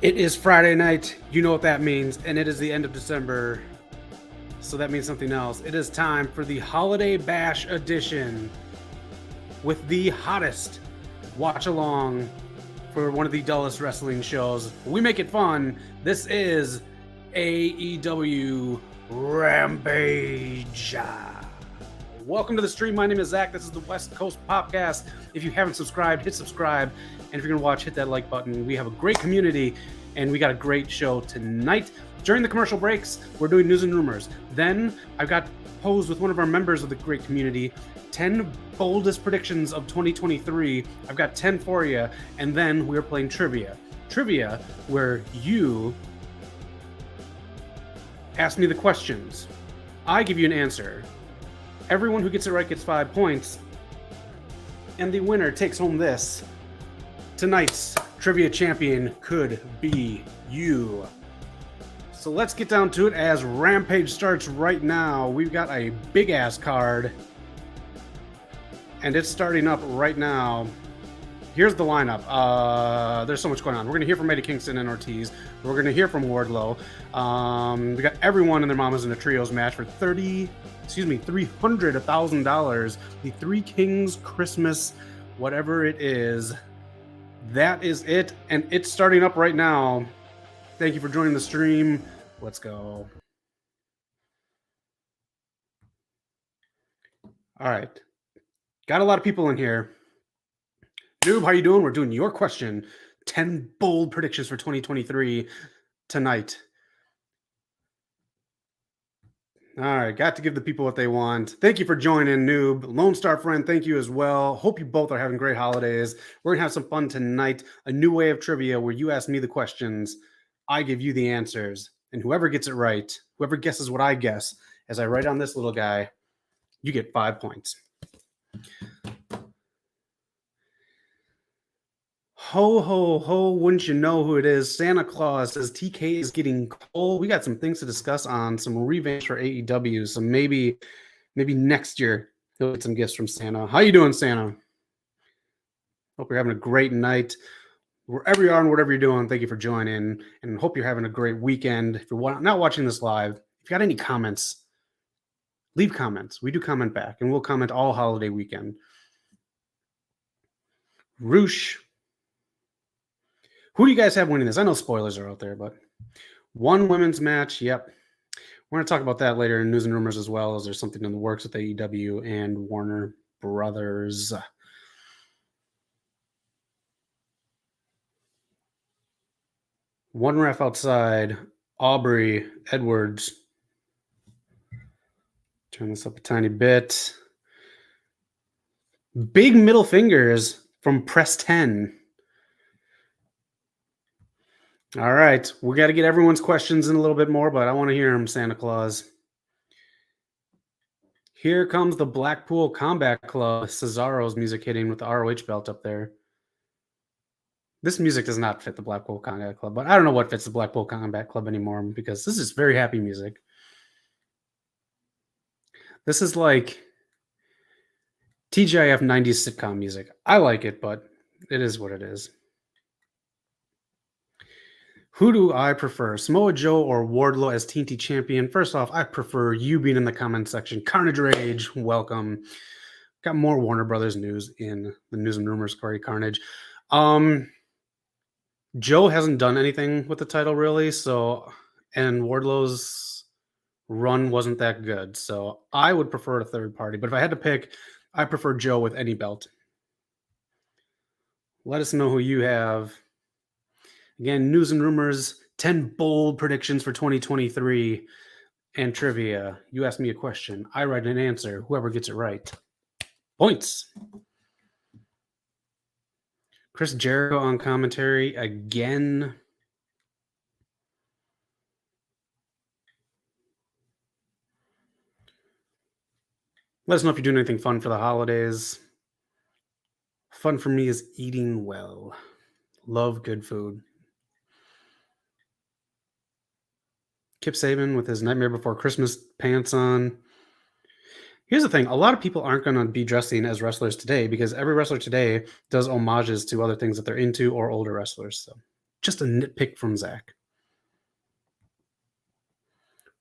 It is Friday night. You know what that means. And it is the end of December. So that means something else. It is time for the Holiday Bash edition with the hottest watch along for one of the dullest wrestling shows. We make it fun. This is AEW Rampage. Welcome to the stream. My name is Zach. This is the West Coast Popcast. If you haven't subscribed, hit subscribe. And if you're going to watch, hit that like button. We have a great community, and we got a great show tonight. During the commercial breaks, we're doing news and rumors. Then I've got posed with one of our members of the great community, 10 boldest predictions of 2023. I've got 10 for you. And then we're playing trivia. Trivia, where you ask me the questions. I give you an answer. Everyone who gets it right gets 5 points. And the winner takes home this. Tonight's trivia champion could be you. So let's get down to it as Rampage starts right now. We've got a big ass card. And it's starting up right now. Here's the lineup. There's so much going on. We're going to hear from Eddie Kingston and Ortiz. We're going to hear from Wardlow. We got everyone and their mamas in a trios match for $300,000. The Three Kings Christmas, whatever it is. That is it. And it's starting up right now. Thank you for joining the stream. Let's go. All right. Got a lot of people in here. Noob, how you doing? We're doing your question. 10 bold predictions for 2023 tonight. All right, got to give the people what they want. Thank you for joining, Noob. Lone Star Friend, thank you as well. Hope you both are having great holidays. We're going to have some fun tonight. A new way of trivia where you ask me the questions, I give you the answers. And whoever gets it right, whoever guesses what I guess, as I write on this little guy, you get 5 points. Ho, ho, ho, wouldn't you know who it is? Santa Claus says TK is getting cold. We got some things to discuss on, some revamps for AEW. So maybe next year he'll get some gifts from Santa. How you doing, Santa? Hope you're having a great night. Wherever you are and whatever you're doing, thank you for joining. And hope you're having a great weekend. If you're not watching this live, if you got any comments, leave comments. We do comment back, and we'll comment all holiday weekend. Roosh. Who do you guys have winning this? I know spoilers are out there, but one women's match. Yep. We're going to talk about that later in news and rumors as well, as there's something in the works with AEW and Warner Brothers. One ref outside. Aubrey Edwards. Turn this up a tiny bit. Big middle fingers from Press 10. All right, we got to get everyone's questions in a little bit more, but I want to hear them, Santa Claus. Here comes the Blackpool Combat Club. Cesaro's music hitting with the ROH belt up there. This music does not fit the Blackpool Combat Club, but I don't know what fits the Blackpool Combat Club anymore because this is very happy music. This is like TGIF 90s sitcom music. I like it, but it is what it is. Who do I prefer, Samoa Joe or Wardlow as TNT champion? First off, I prefer you being in the comment section. Carnage Rage, welcome. Got more Warner Brothers news in the news and rumors, Corey Carnage. Joe hasn't done anything with the title really, and Wardlow's run wasn't that good. So I would prefer a third party, but if I had to pick, I prefer Joe with any belt. Let us know who you have. Again, news and rumors, 10 bold predictions for 2023. And trivia. You ask me a question. I write an answer. Whoever gets it right. Points. Chris Jericho on commentary again. Let us know if you're doing anything fun for the holidays. Fun for me is eating well. Love good food. Kip Saban with his Nightmare Before Christmas pants on. Here's the thing. A lot of people aren't going to be dressing as wrestlers today because every wrestler today does homages to other things that they're into or older wrestlers. So just a nitpick from Zach.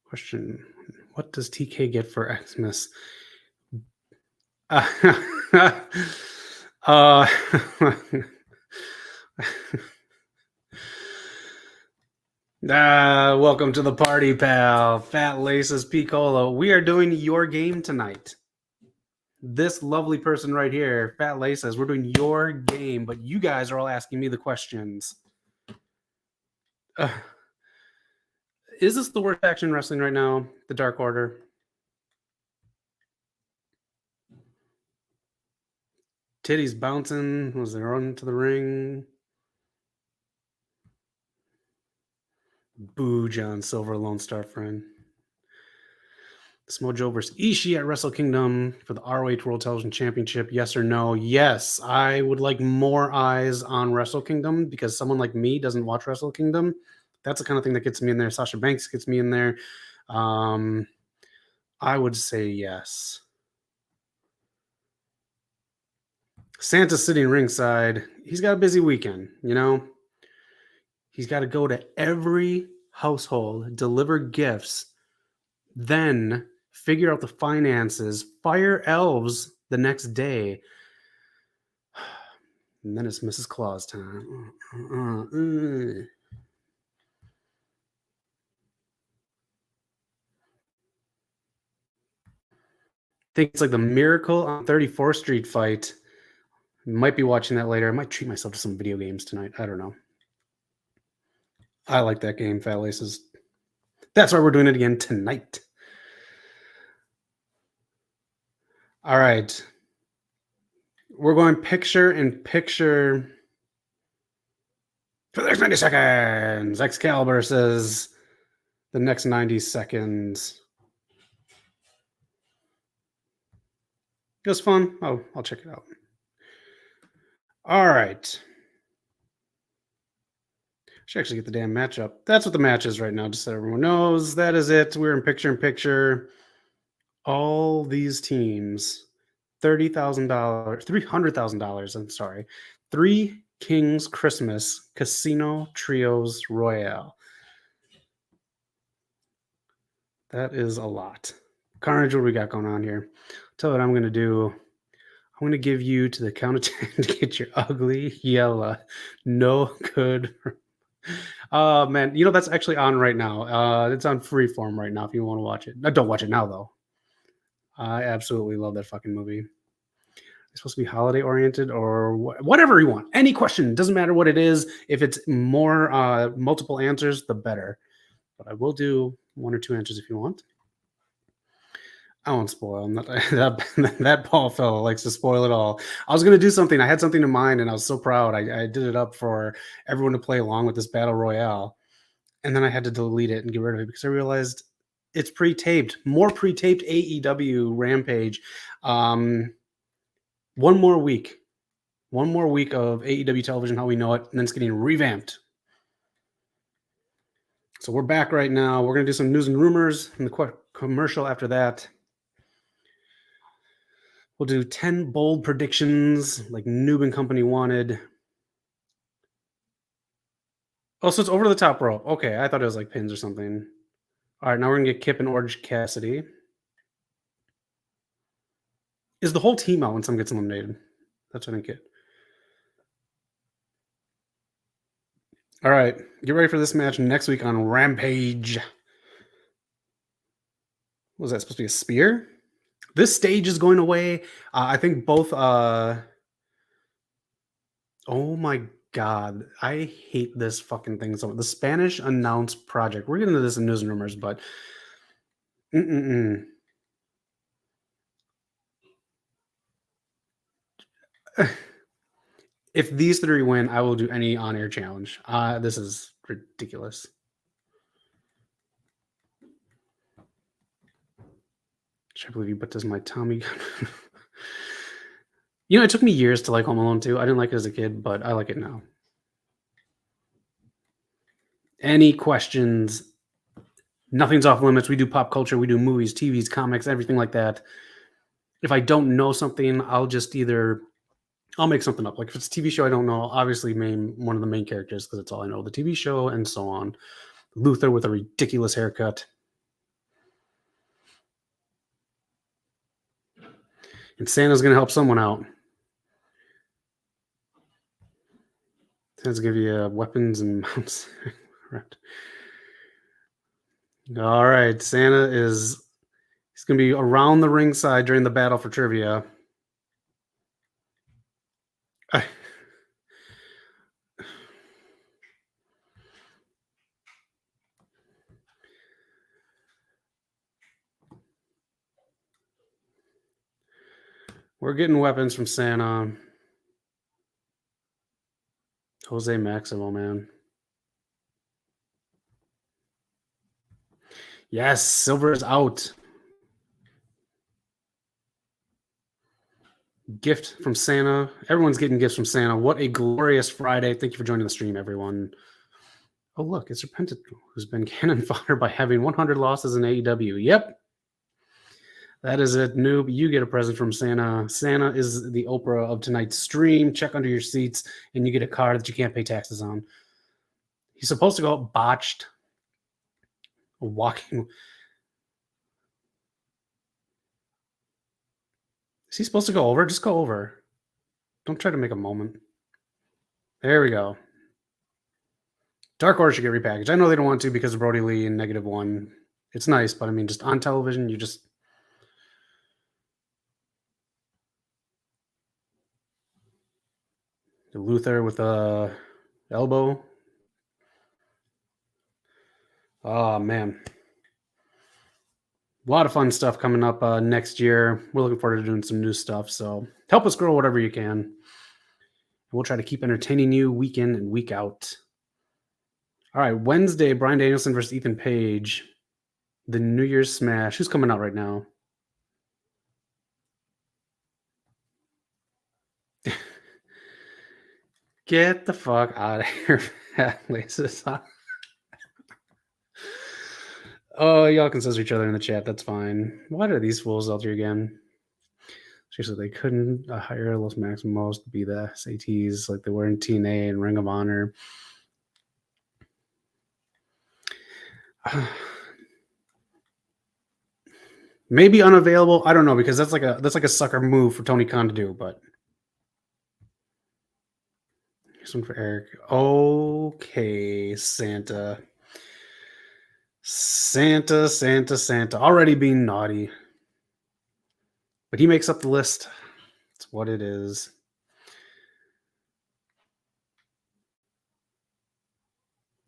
Question. What does TK get for Xmas? Welcome to the party, pal. Fat Laces Piccolo. We are doing your game tonight. This lovely person right here, Fat Laces, we're doing your game, but you guys are all asking me the questions. Is this the worst action wrestling right now? The Dark Order? Titties bouncing. Was they run to the ring? Boo, John Silver, Lone Star Friend. Smojo versus Ishii at Wrestle Kingdom for the ROH World Television Championship. Yes or no? Yes. I would like more eyes on Wrestle Kingdom because someone like me doesn't watch Wrestle Kingdom. That's the kind of thing that gets me in there. Sasha Banks gets me in there. I would say yes. Santa's sitting ringside. He's got a busy weekend, you know? He's got to go to every household, deliver gifts, then figure out the finances, fire elves the next day. And then it's Mrs. Claus time. I think it's like the Miracle on 34th Street fight. Might be watching that later. I might treat myself to some video games tonight. I don't know. I like that game, Fat Laces. That's why we're doing it again tonight. All right. We're going picture in picture for the next 90 seconds. Excalibur says the next 90 seconds. It was fun. Oh, I'll check it out. All right. Should actually get the damn match up. That's what the match is right now, just so everyone knows. That is it. We're in picture in picture. All these teams, $30,000, $300,000. I'm sorry. Three Kings Christmas Casino Trios Royale. That is a lot. Carnage, what we got going on here? Tell you what I'm going to do. I'm going to give you to the count of 10 to get your ugly yellow. No good. Oh, man. You know, that's actually on right now. It's on Freeform right now if you want to watch it. Don't watch it now, though. I absolutely love that fucking movie. It's supposed to be holiday oriented or whatever you want. Any question, doesn't matter what it is. If it's more multiple answers, the better. But I will do one or two answers if you want. I won't spoil. That Paul fellow likes to spoil it all. I was going to do something. I had something in mind, and I was so proud. I did it up for everyone to play along with this battle royale, and then I had to delete it and get rid of it because I realized it's pre-taped. More pre-taped AEW Rampage. One more week of AEW television, how we know it, and then it's getting revamped. So we're back right now. We're going to do some news and rumors and the commercial after that. We'll do 10 bold predictions like Noob and Company wanted. Oh, so it's over the top rope. Okay, I thought it was like pins or something. All right, now we're going to get Kip and Orange Cassidy. Is the whole team out when someone gets eliminated? That's what I didn't get. All right, get ready for this match next week on Rampage. Was that supposed to be a spear? This stage is going away. I think both. Oh my God. I hate this fucking thing. So the Spanish Announce Project. We're getting into this in news and rumors, but Mm-mm-mm. If these three win, I will do any on-air challenge. This is ridiculous. I believe you put this in my Tommy gun. It took me years to like Home Alone 2. I didn't like it as a kid, but I like it now. Any questions? Nothing's off limits. We do pop culture. We do movies, TVs, comics, everything like that. If I don't know something, I'll make something up. Like if it's a TV show I don't know, I'll obviously name one of the main characters because it's all I know. The TV show and so on. Luther with a ridiculous haircut. And Santa's going to help someone out. Santa's give you weapons and mounts. Right. All right. He's going to be around the ringside during the battle for trivia. We're getting weapons from Santa. Jose Maximo, man. Yes, Silver is out. Gift from Santa. Everyone's getting gifts from Santa. What a glorious Friday. Thank you for joining the stream, everyone. Oh, look, it's Serpentico, who's been cannon fodder by having 100 losses in AEW. Yep. That is it, noob. You get a present from Santa. Santa is the Oprah of tonight's stream. Check under your seats, and you get a car that you can't pay taxes on. He's supposed to go out botched. Walking. Is he supposed to go over? Just go over. Don't try to make a moment. There we go. Dark Order should get repackaged. I know they don't want to because of Brody Lee and -1. It's nice, but I mean, just on television, you just... Luther with a elbow. Oh, man. A lot of fun stuff coming up next year. We're looking forward to doing some new stuff. So help us grow whatever you can. We'll try to keep entertaining you week in and week out. All right, Wednesday, Bryan Danielson versus Ethan Page. The New Year's Smash. Who's coming out right now? Get the fuck out of here, fat laces. Oh, y'all can censor each other in the chat. That's fine. Why are these fools out here again? Seriously, they couldn't hire Los Maximos to be the SATs like they were in TNA and Ring of Honor. Maybe unavailable. I don't know, because that's like a sucker move for Tony Khan to do. But here's one for Eric. Okay, Santa. Already being naughty. But he makes up the list. That's what it is.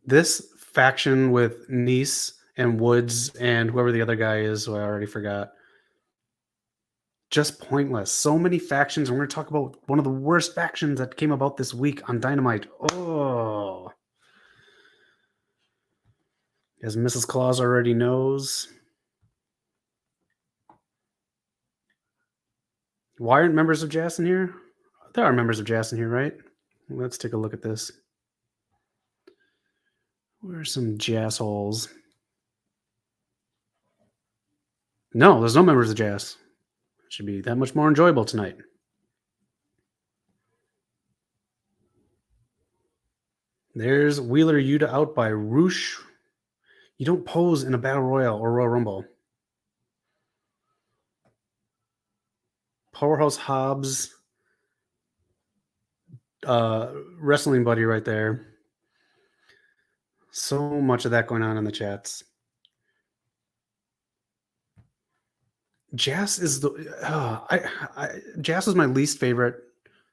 This faction with Nice and Woods and whoever the other guy is, who I already forgot. Just pointless. So many factions. And we're going to talk about one of the worst factions that came about this week on Dynamite. Oh. As Mrs. Claus already knows. Why aren't members of Jazz in here? There are members of Jazz in here, right? Let's take a look at this. Where are some Jazz holes? No, there's no members of Jazz. It should be that much more enjoyable tonight. There's Wheeler Yuta out by Roosh. You don't pose in a Battle Royal or Royal Rumble. Powerhouse Hobbs. Wrestling buddy right there. So much of that going on in the chats. Jazz is Jazz was my least favorite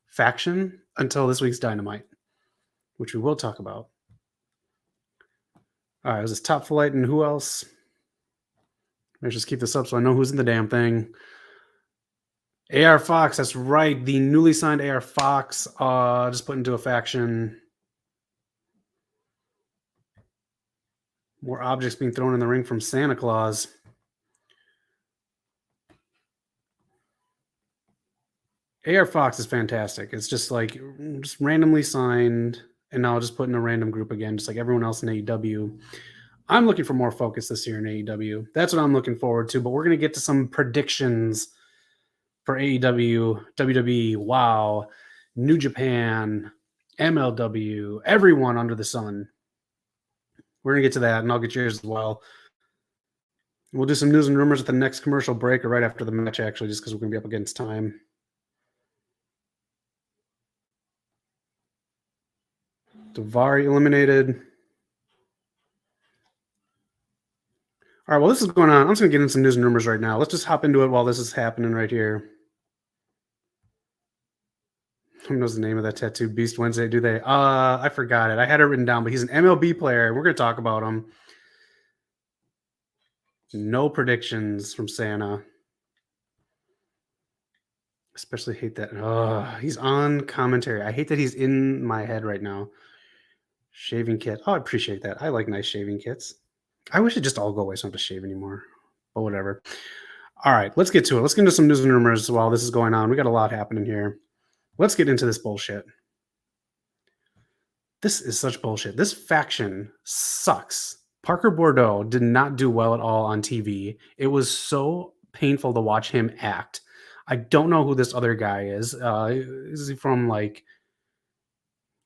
faction until this week's Dynamite, which we will talk about. All right, it was this Top Flight and who else? Let's just keep this up so I know who's in the damn thing. AR Fox, that's right. The newly signed AR Fox just put into a faction. More objects being thrown in the ring from Santa Claus. AR Fox is fantastic. It's just like just randomly signed, and now just put in a random group again, just like everyone else in AEW. I'm looking for more focus this year in AEW. That's what I'm looking forward to. But we're going to get to some predictions for AEW, WWE, WoW, New Japan, MLW, everyone under the sun. We're going to get to that, and I'll get yours as well. We'll do some news and rumors at the next commercial break or right after the match, actually, just because we're going to be up against time. Davari eliminated. All right, well, this is going on. I'm just going to get into some news and rumors right now. Let's just hop into it while this is happening right here. Who knows the name of that tattoo? Beast Wednesday, do they? I forgot it. I had it written down, but he's an MLB player. We're going to talk about him. No predictions from Santa. Especially hate that. He's on commentary. I hate that he's in my head right now. Shaving kit. Oh, I appreciate that. I like nice shaving kits. I wish it just all go away so I don't have to shave anymore. But whatever. All right, let's get to it. Let's get into some news and rumors while this is going on. We got a lot happening here. Let's get into this bullshit. This is such bullshit. This faction sucks. Parker Bordeaux did not do well at all on TV. It was so painful to watch him act. I don't know who this other guy is. Is he from like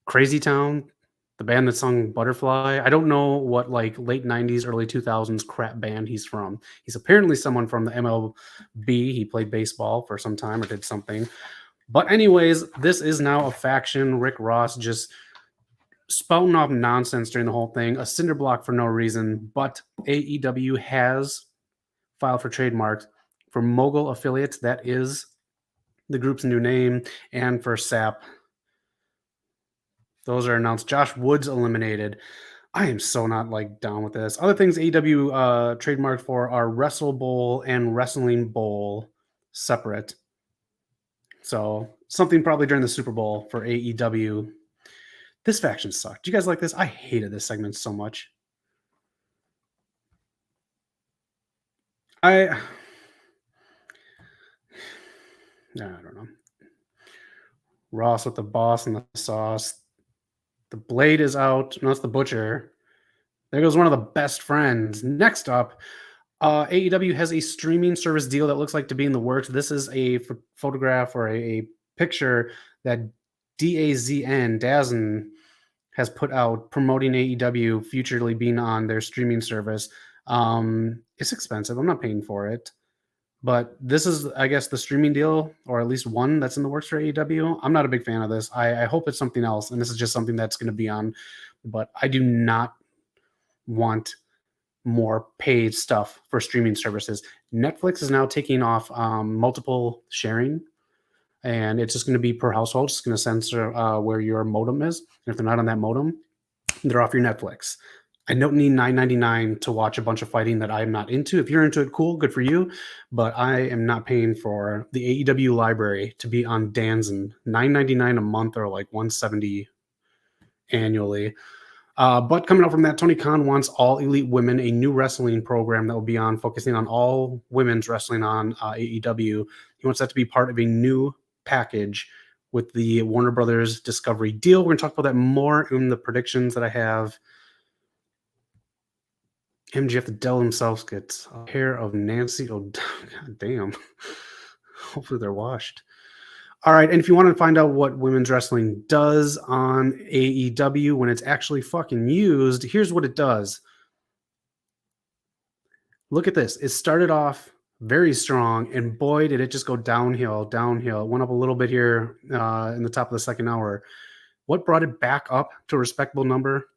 Crazy Town, the band that sung Butterfly? I don't know what like late 90s, early 2000s crap band he's from. He's apparently someone from the MLB. He played baseball for some time or did something. But anyways, this is now a faction. Rick Ross just spouting off nonsense during the whole thing, a cinder block for no reason, but AEW has filed for trademarks for Mogul Affiliates. That is the group's new name, and for SAP. Those are announced. Josh Woods eliminated. I am so not like down with this. Other things AEW trademarked for are Wrestle Bowl and Wrestling Bowl separate. So something probably during the Super Bowl for AEW. This faction sucked. Do you guys like this? I hated this segment so much. I don't know. Ross with the boss and the sauce. The Blade is out. No, it's the Butcher. There goes one of the best friends. Next up, AEW has a streaming service deal that looks like to be in the works. This is a photograph or a picture that DAZN has put out promoting AEW futurely being on their streaming service. It's expensive. I'm not paying for it. But this is, I guess, the streaming deal, or at least one that's in the works for AEW. I'm not a big fan of this. I hope it's something else, and this is just something that's going to be on. But I do not want more paid stuff for streaming services. Netflix is now taking off multiple sharing, and it's just going to be per household. It's going to censor where your modem is. And if they're not on that modem, they're off your Netflix. I don't need $9.99 to watch a bunch of fighting that I'm not into. If you're into it, cool, good for you. But I am not paying for the AEW library to be on Danzon. $9.99 a month or like $170 annually. But coming out from that, Tony Khan wants All Elite Women, a new wrestling program that will be on focusing on all women's wrestling on AEW. He wants that to be part of a new package with the Warner Brothers Discovery deal. We're going to talk about that more in the predictions that I have. MJF, the devil himself, gets a pair of Nancy. Oh, God damn. Hopefully they're washed. All right, and if you want to find out what women's wrestling does on AEW when it's actually fucking used, here's what it does. Look at this. It started off very strong, and boy, did it just go downhill. It went up a little bit here in the top of the second hour. What brought it back up to a respectable number?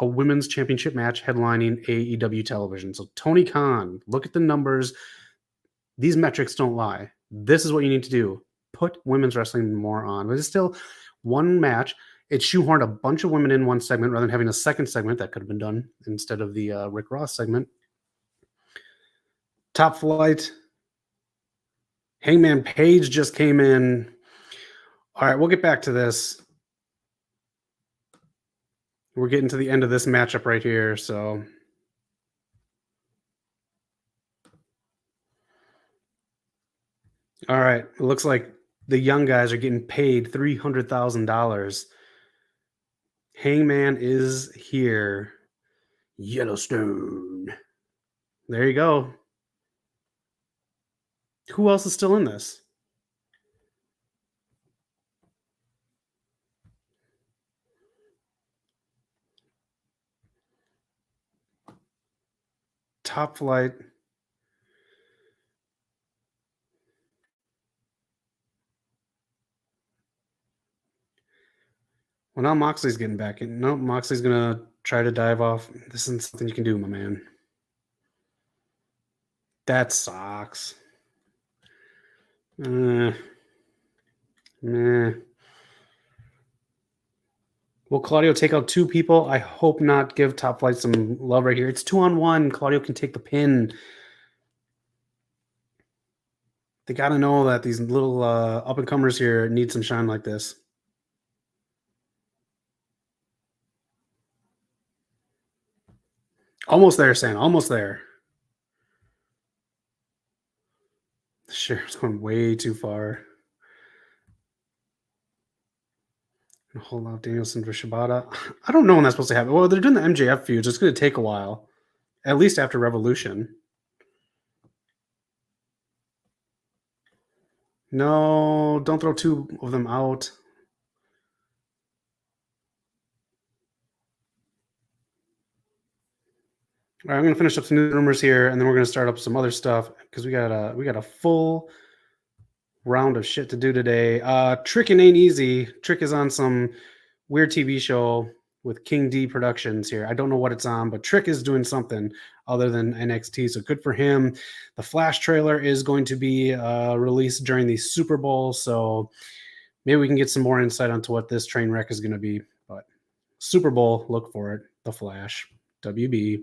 A women's championship match headlining AEW television. So Tony Khan, look at the numbers. These metrics don't lie. This is what you need to do. Put women's wrestling more on. But it's still one match. It shoehorned a bunch of women in one segment rather than having a second segment that could have been done instead of the Rick Ross segment. Top Flight. Hangman Page just came in. All right, we'll get back to this. We're getting to the end of this matchup right here, so. All right, it looks like the young guys are getting paid $300,000. Hangman is here. Yellowstone. There you go. Who else is still in this? Top Flight. Well, now Moxley's getting back in. No, Moxley's going to try to dive off. This isn't something you can do, my man. That sucks. Meh. Will Claudio take out two people? I hope not. Give Top Flight some love right here. It's 2-on-1. Claudio can take the pin. They got to know that these little up-and-comers here need some shine like this. Almost there, Sam. Almost there. Sure, it's going way too far. Hold out Danielson for Shibata. I don't know when that's supposed to happen. Well, they're doing the MJF feud. It's going to take a while. At least after Revolution. No, don't throw two of them out. All right, I'm going to finish up some new rumors here, and then we're going to start up some other stuff because we got a full round of shit to do today. Trickin' ain't easy. Trick is on some weird TV show with King D Productions here. I don't know what it's on, but Trick is doing something other than NXT, so good for him. The Flash trailer is going to be released during the Super Bowl, so maybe we can get some more insight onto what this train wreck is going to be. But Super Bowl, look for it. The Flash, WB.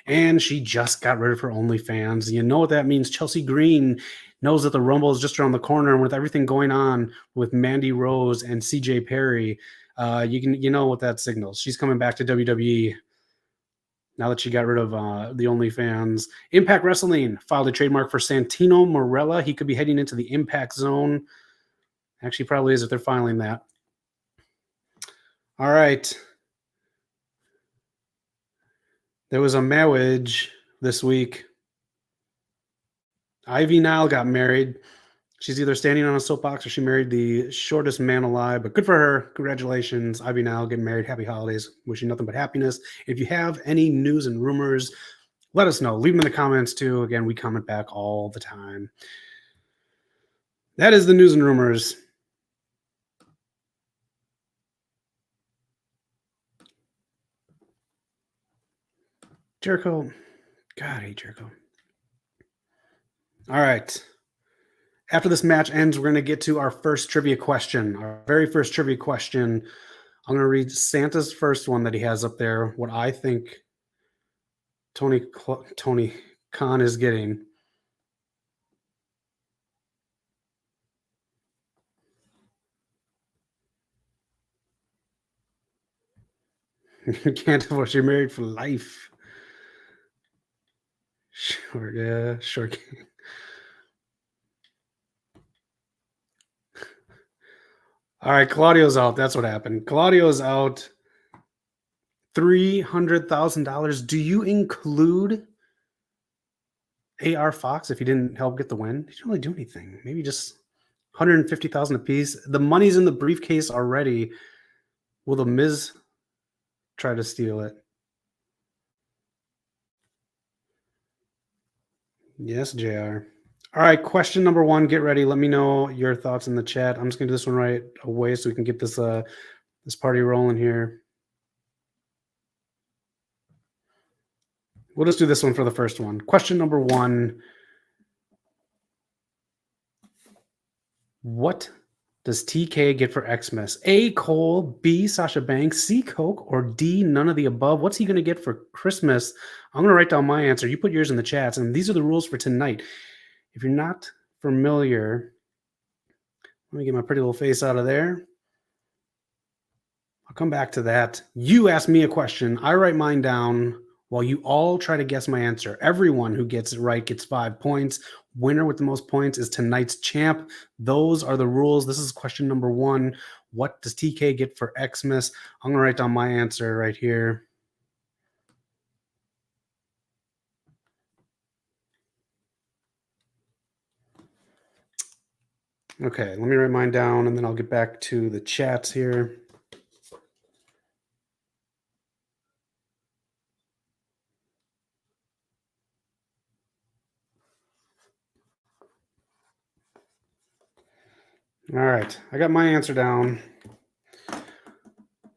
And she just got rid of her OnlyFans. You know what that means. Chelsea Green knows that the Rumble is just around the corner, and with everything going on with Mandy Rose and CJ Perry, you know what that signals. She's coming back to WWE now that she got rid of the OnlyFans. Impact Wrestling filed a trademark for Santino Marella. He could be heading into the Impact Zone. Actually, probably is if they're filing that. All right. There was a marriage this week. Ivy Nile got married. She's either standing on a soapbox or she married the shortest man alive, but good for her. Congratulations, Ivy Nile, getting married. Happy holidays. Wishing nothing but happiness. If you have any news and rumors, let us know. Leave them in the comments too. Again, we comment back all the time. That is the news and rumors. Jericho. God, I hate Jericho. All right. After this match ends, we're going to get to our first trivia question. Our very first trivia question. I'm going to read Santa's first one that he has up there. What I think Tony Khan is getting. You can't divorce. You're married for life. Sure, yeah, sure. All right, Claudio's out. That's what happened. Claudio's out. $300,000. Do you include AR Fox if he didn't help get the win? He didn't really do anything. Maybe just $150,000 apiece. The money's in the briefcase already. Will the Miz try to steal it? Yes, JR. All right, question number one. Get ready. Let me know your thoughts in the chat. I'm just gonna do this one right away so we can get this this party rolling here. We'll just do this one for the first one. Question number one. What does TK get for Xmas? A, Cole, B, Sasha Banks, C, Coke, or D, none of the above? What's he going to get for Christmas? I'm going to write down my answer. You put yours in the chats, and these are the rules for tonight. If you're not familiar, let me get my pretty little face out of there. I'll come back to that. You ask me a question. I write mine down while you all try to guess my answer. Everyone who gets it right gets 5 points. Winner with the most points is tonight's champ. Those are the rules. This is question number 1. What does TK get for Xmas? I'm going to write down my answer right here. Okay, let me write mine down, and then I'll get back to the chats here. All right, I got my answer down.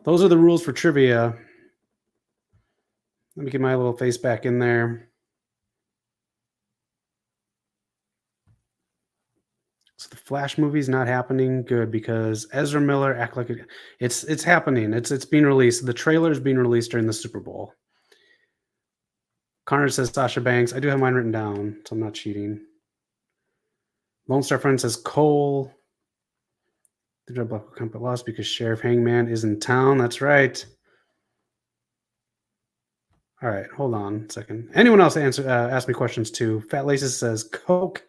Those are the rules for trivia. Let me get my little face back in there. So the Flash movie's not happening. Good, because Ezra Miller act like it's happening. It's being released. The trailer is being released during the Super Bowl. Connor says Sasha Banks. I do have mine written down, so I'm not cheating. Lone Star Friend says Cole. The Dread Black Company lost because Sheriff Hangman is in town. That's right. All right, hold on a second. Anyone else ask me questions too? Fat Laces says Coke.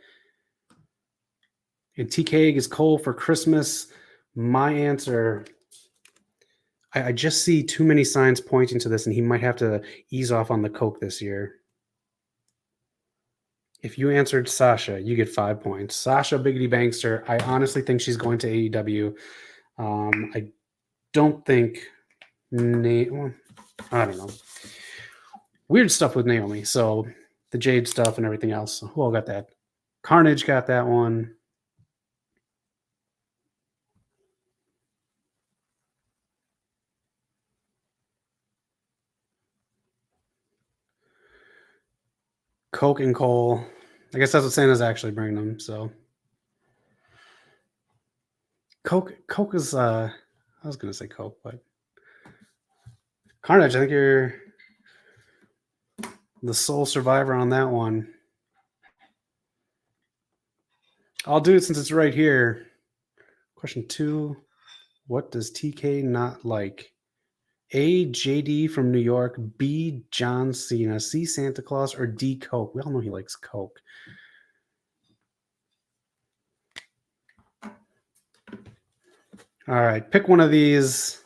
And TK is Cole for Christmas. My answer, I just see too many signs pointing to this, and he might have to ease off on the Coke this year. If you answered Sasha, you get 5 points. Sasha Biggity Bankster, I honestly think she's going to AEW. I don't think well, I don't know. Weird stuff with Naomi. So the Jade stuff and everything else. Who all got that? Carnage got that one. Coke and Cole. I guess that's what Santa's actually bringing them. So Coke is I was gonna say Coke, but Carnage, I think you're the sole survivor on that one. I'll do it since it's right here. Question 2. What does TK not like? A, JD from New York. B, John Cena. C, Santa Claus. Or D, Coke. We all know he likes Coke. All right, pick one of these.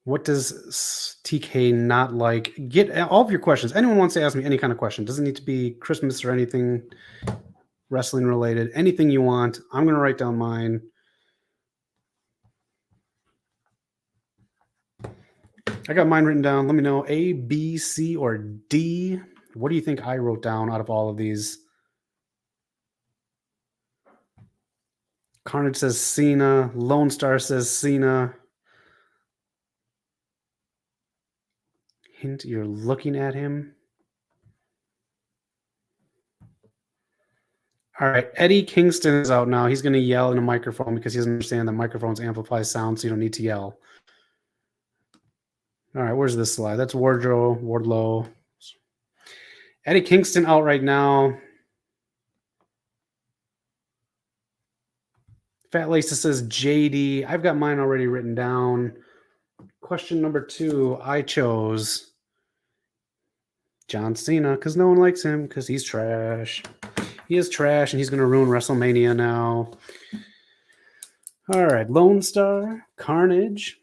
What does TK not like? Get all of your questions. Anyone wants to ask me any kind of question. Doesn't need to be Christmas or anything wrestling related. Anything you want. I'm going to write down mine. I got mine written down. Let me know A, B, C, or D. What do you think I wrote down out of all of these? Carnage says Cena. Lone Star says Cena. Hint, you're looking at him. All right, Eddie Kingston is out now. He's going to yell in a microphone because he doesn't understand that microphones amplify sound, so you don't need to yell. All right, where's this slide? That's Wardlow. Eddie Kingston out right now. Fat Lisa says JD. I've got mine already written down. Question number 2, I chose John Cena because no one likes him because he's trash. He is trash, and he's going to ruin WrestleMania now. All right, Lone Star, Carnage.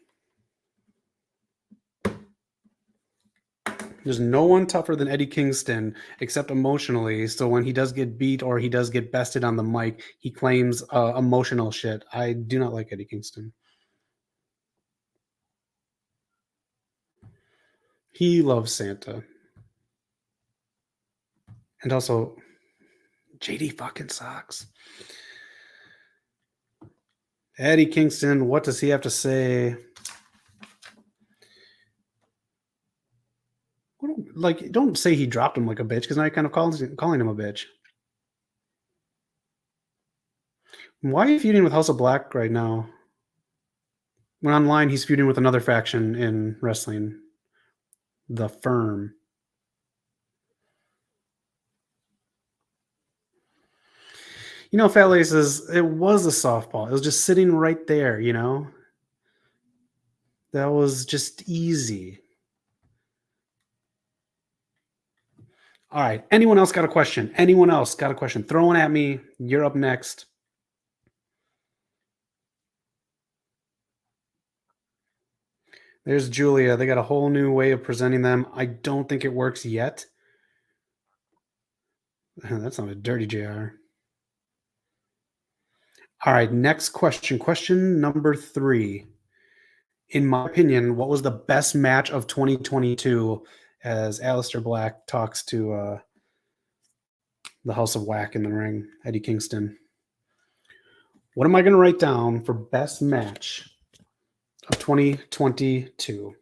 There's no one tougher than Eddie Kingston, except emotionally. So when he does get beat or he does get bested on the mic, he claims emotional shit. I do not like Eddie Kingston. He loves Santa. And also, JD fucking sucks. Eddie Kingston, what does he have to say? Like, don't say he dropped him like a bitch, because now you're kind of calling him a bitch. Why are you feuding with House of Black right now? When online, he's feuding with another faction in wrestling, the Firm. You know, Fat Laces, it was a softball. It was just sitting right there, you know? That was just easy. All right. Anyone else got a question? Anyone else got a question? Throw one at me. You're up next. There's Julia. They got a whole new way of presenting them. I don't think it works yet. That's not a dirty JR. All right. Next question. Question number 3. In my opinion, what was the best match of 2022 as Aleister Black talks to the House of Whack in the ring, Eddie Kingston? What am I going to write down for best match of 2022?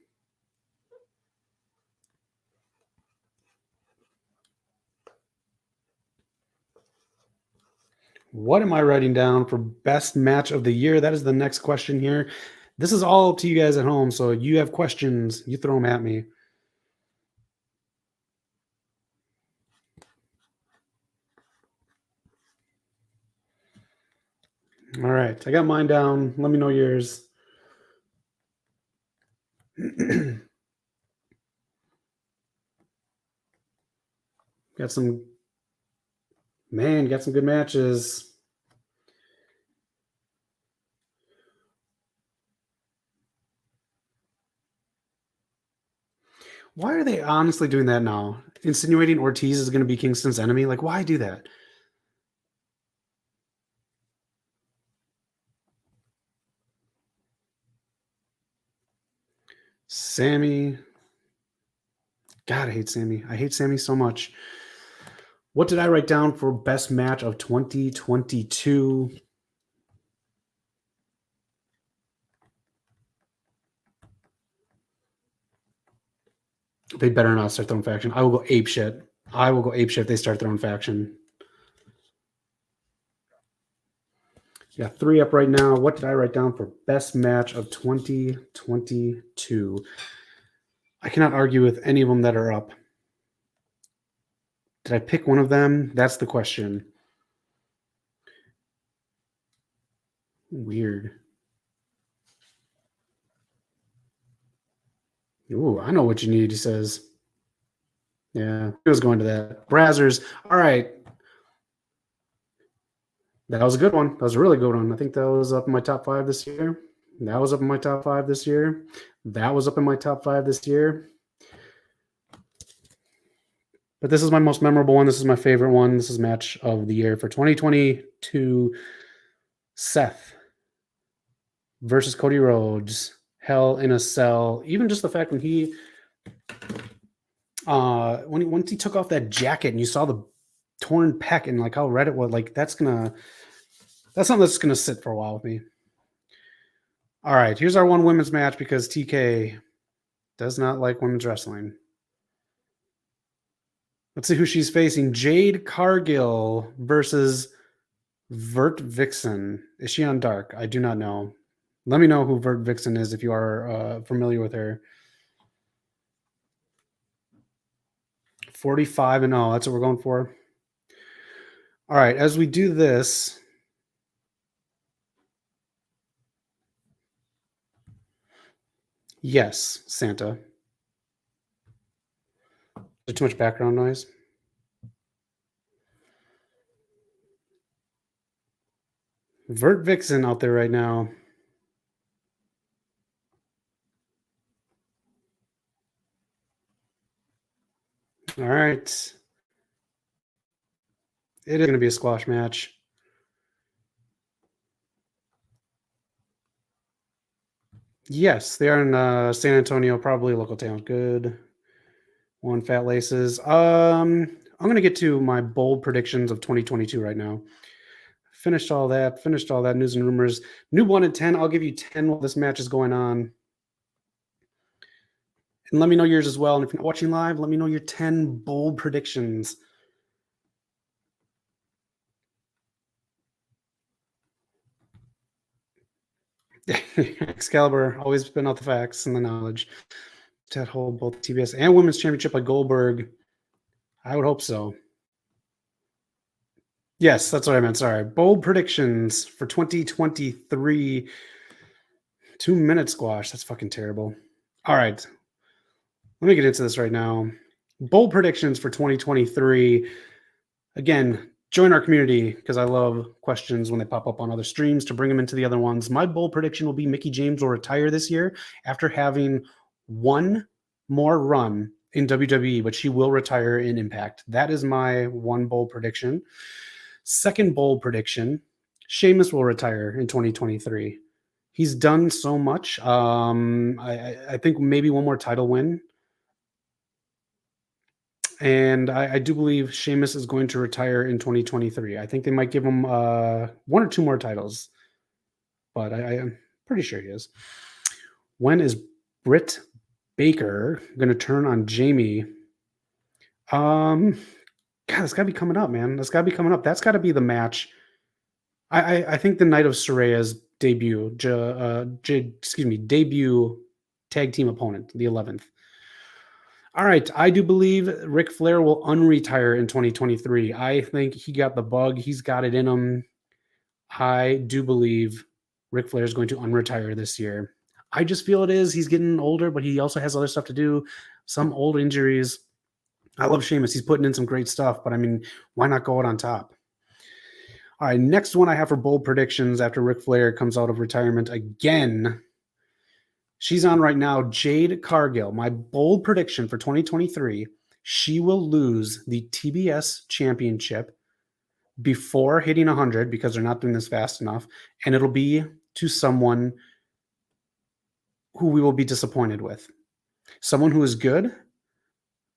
What am I writing down for best match of the year? That is the next question here. This is all up to you guys at home, so you have questions, you throw them at me. All right, I got mine down. Let me know yours. got some good matches. Why are they honestly doing that now? Insinuating Ortiz is going to be Kingston's enemy? Like, why do that? Sammy. God, I hate Sammy. I hate Sammy so much. What did I write down for best match of 2022? They better not start their own faction. I will go ape shit. I will go ape shit if they start their own faction. Got 3 up right now. What did I write down for best match of 2022? I cannot argue with any of them that are up. Did I pick one of them? That's the question. Weird. Ooh, I know what you need, he says. Yeah, he was going to that. Brazzers. All right. That was a good one. That was a really good one. I think that was up in my top 5 this year. That was up in my top 5 this year. That was up in my top 5 this year. But this is my most memorable one. This is my favorite one. This is match of the year for 2022. Seth versus Cody Rhodes. Hell in a Cell. Even just the fact when he once he took off that jacket and you saw the torn pec and like how red it was, like that's something that's gonna sit for a while with me. All right, here's our one women's match because TK does not like women's wrestling. Let's see who she's facing. Jade Cargill versus Vert Vixen. Is she on Dark? I do not know. Let me know who Vert Vixen is if you are familiar with her. 45-0. That's what we're going for. All right, as we do this, yes, Santa. Is there too much background noise? Vert Vixen out there right now. All right. It is going to be a squash match. Yes, they are in San Antonio, probably a local town. Good. One Fat Laces. I'm going to get to my bold predictions of 2022 right now. Finished all that news and rumors. New 1 and 10. I'll give you 10 while this match is going on. And let me know yours as well. And if you're not watching live, let me know your 10 bold predictions. Excalibur always been out the facts and the knowledge. To hold both TBS and Women's Championship by Goldberg. I would hope so. Yes, that's what I meant. Sorry. Bold predictions for 2023. 2-minute squash. That's fucking terrible. All right. Let me get into this right now. Bold predictions for 2023. Again, join our community because I love questions when they pop up on other streams to bring them into the other ones. My bold prediction will be Mickie James will retire this year after having one more run in WWE, but she will retire in Impact. That is my one bold prediction. Second bold prediction, Sheamus will retire in 2023. He's done so much. I think maybe one more title win. And I do believe Sheamus is going to retire in 2023. I think they might give him 1 or 2 more titles, but I am pretty sure he is. When is Britt Baker going to turn on Jamie? God, that's got to be coming up, man. That's got to be coming up. That's got to be the match. I think the night of Soraya's debut, debut tag team opponent, the 11th. All right, I do believe Ric Flair will unretire in 2023. I think he got the bug. He's got it in him. I do believe Ric Flair is going to unretire this year. I just feel it is. He's getting older, but he also has other stuff to do. Some old injuries. I love Sheamus. He's putting in some great stuff, but I mean, why not go out on top? All right, next one I have for bold predictions after Ric Flair comes out of retirement again. She's on right now, Jade Cargill. My bold prediction for 2023, she will lose the TBS championship before hitting 100 because they're not doing this fast enough, and it'll be to someone who we will be disappointed with. Someone who is good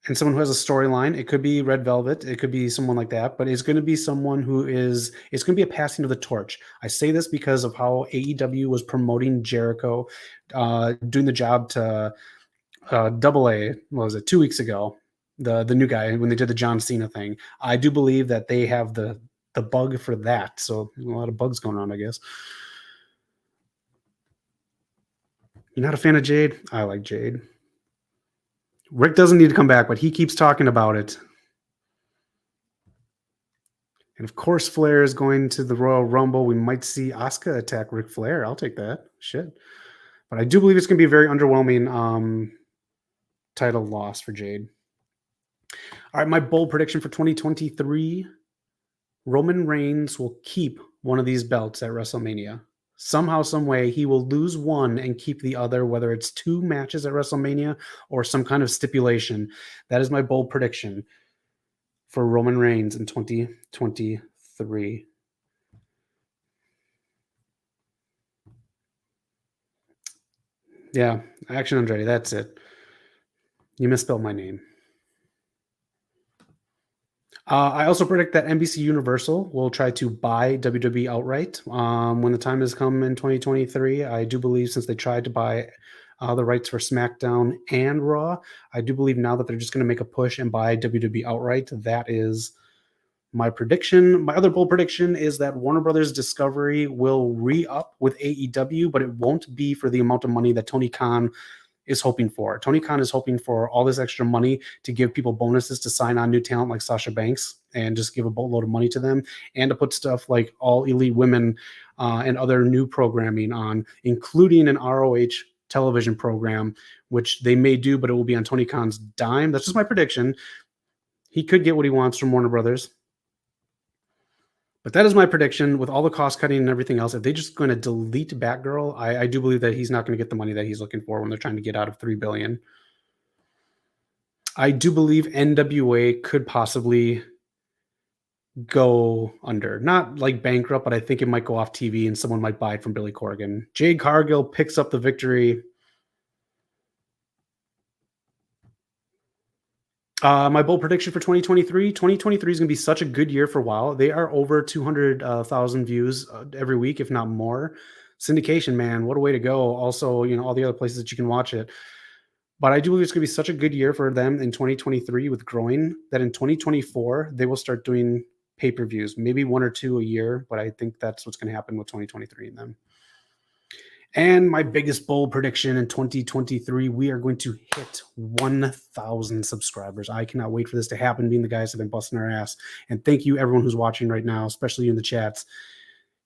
and someone who has a storyline. It could be Red Velvet. It could be someone like that, but it's going to be someone who is, it's going to be a passing of the torch. I say this because of how AEW was promoting Jericho, doing the job to Double A, what was it, 2 weeks ago, the new guy, when they did the John Cena thing. I do believe that they have the bug for that. So a lot of bugs going on, I guess. You're not a fan of Jade? I like Jade. Rick doesn't need to come back, but he keeps talking about it. And of course, Flair is going to the Royal Rumble. We might see Asuka attack Ric Flair. I'll take that. Shit. But I do believe it's going to be a very underwhelming title loss for Jade. All right, my bold prediction for 2023, Roman Reigns will keep one of these belts at WrestleMania. Somehow, some way, he will lose one and keep the other, whether it's 2 matches at WrestleMania or some kind of stipulation. That is my bold prediction for Roman Reigns in 2023. Yeah, Action Andretti, that's it. You misspelled my name. I also predict that NBC Universal will try to buy WWE outright when the time has come in 2023. I do believe since they tried to buy the rights for SmackDown and Raw, I do believe now that they're just going to make a push and buy WWE outright. That is my prediction. My other bold prediction is that Warner Brothers Discovery will re-up with AEW, but it won't be for the amount of money that Tony Khan is hoping for. Tony Khan is hoping for all this extra money to give people bonuses to sign on new talent like Sasha Banks and just give a boatload of money to them, and to put stuff like All Elite Women and other new programming on, including an ROH television program, which they may do, but it will be on Tony Khan's dime. That's just my prediction. He could get what he wants from Warner Brothers. But that is my prediction with all the cost cutting and everything else. If they're just going to delete Batgirl, I do believe that he's not going to get the money that he's looking for when they're trying to get out of $3 billion. I do believe NWA could possibly go under. Not like bankrupt, but I think it might go off TV and someone might buy it from Billy Corgan. Jade Cargill picks up the victory. My bold prediction for 2023 is going to be such a good year for WoW. They are over 200,000 views every week, if not more. Syndication, man, what a way to go. Also, all the other places that you can watch it. But I do believe it's going to be such a good year for them in 2023 with growing, that in 2024, they will start doing pay-per-views, maybe 1 or 2 a year. But I think that's what's going to happen with 2023 in them. And my biggest bold prediction in 2023, we are going to hit 1,000 subscribers. I cannot wait for this to happen. Me and the guys have been busting our ass. And thank you, everyone who's watching right now, especially you in the chats.